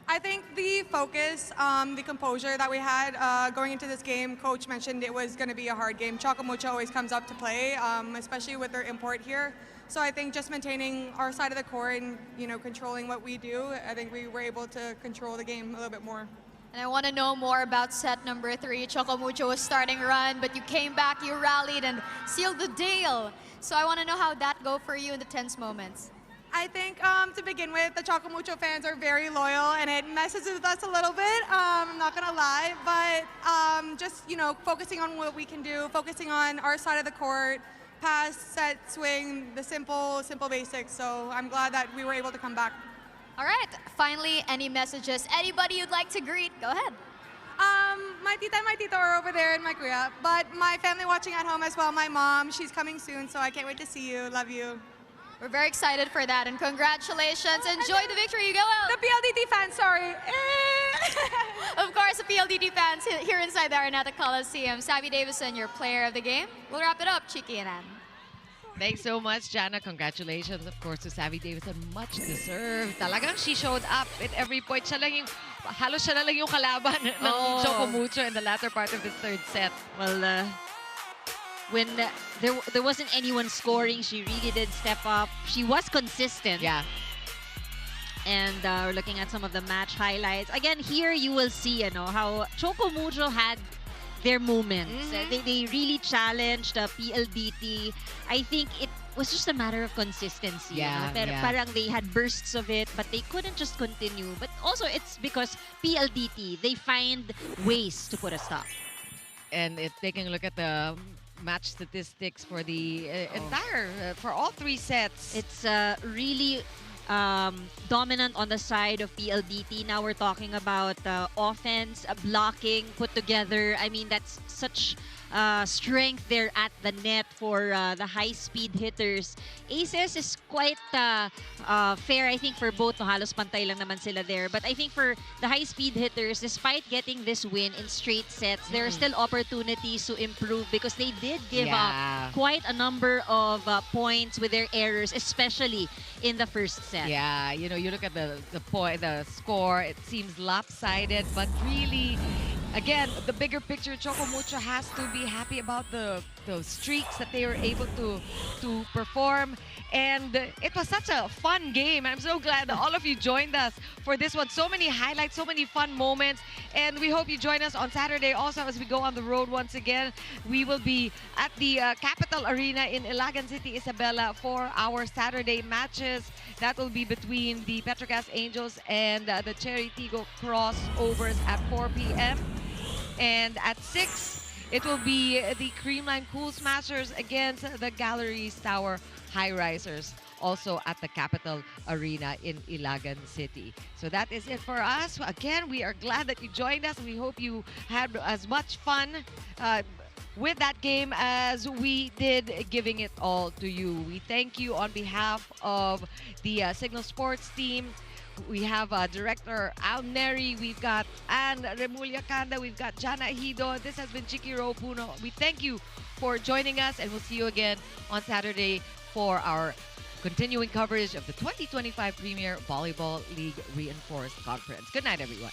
I think the focus, the composure that we had going into this game, Coach mentioned it was going to be a hard game. Choco Mucho always comes up to play, especially with their import here. So I think just maintaining our side of the court and controlling what we do, I think we were able to control the game a little bit more. And I want to know more about set number 3. Choco Mucho was starting run, but you came back, you rallied, and sealed the deal. So I want to know how that go for you in the tense moments. I think to begin with, the Choco Mucho fans are very loyal, and it messes with us a little bit. I'm not gonna lie, but just focusing on what we can do, focusing on our side of the court, pass, set, swing, the simple basics. So I'm glad that we were able to come back. All right, finally, any messages? Anybody you'd like to greet? Go ahead. My tita and my tito are over there and my kuya, but my family watching at home as well. My mom, she's coming soon, so I can't wait to see you. Love you. We're very excited for that, and congratulations. Enjoy the victory. You go out. The PLDT fans, sorry. Of course, the PLDT fans here inside the Araneta Coliseum. Savvy Davison, your player of the game. We'll wrap it up, Chiki and Ann. Thanks so much, Jana. Congratulations, of course, to Savvy Davison. Much deserved. Talagang she showed up at every point. Halos siya na lang yung kalaban ng Choco Mucho in the latter part of this third set. Well, when there wasn't anyone scoring, she really did step up. She was consistent. Yeah. And we're looking at some of the match highlights. Again, here you will see how Choco Mucho had their moments. They really challenged PLDT. I think it was just a matter of consistency. Yeah, Pero yeah. parang they had bursts of it, but they couldn't just continue. But also, it's because PLDT, they find ways to put a stop. And taking a look at the match statistics for the for all 3 sets. It's really dominant on the side of PLDT. Now we're talking about offense, blocking put together. I mean, that's such strength there at the net for the high-speed hitters. Aces is quite fair, I think, for both. Halos pantay lang naman sila there. But I think for the high-speed hitters, despite getting this win in straight sets, there are still opportunities to improve because they did give up quite a number of points with their errors, especially in the first set. Yeah, you look at the score, it seems lopsided, but really, again, the bigger picture, Choco Mucho has to be happy about the streaks that they were able to perform. And it was such a fun game. I'm so glad that all of you joined us for this one. So many highlights, so many fun moments. And we hope you join us on Saturday also as we go on the road once again. We will be at the Capital Arena in Ilagan City, Isabela for our Saturday matches. That will be between the Petrogas Angels and the Cherry Tigo crossovers at 4 p.m. And at 6, it will be the Creamline Cool Smashers against the Galleries Tower High Risers, also at the Capital Arena in Ilagan City. So that is it for us. Again, we are glad that you joined us. We hope you had as much fun with that game as we did giving it all to you. We thank you on behalf of the Signal Sports team. We have Director Al Neri, we've got Ann Remulla Kanda, we've got Jana Hido. This has been Chikiro Puno. We thank you for joining us, and we'll see you again on Saturday for our continuing coverage of the 2025 Premier Volleyball League Reinforced Conference. Good night, everyone.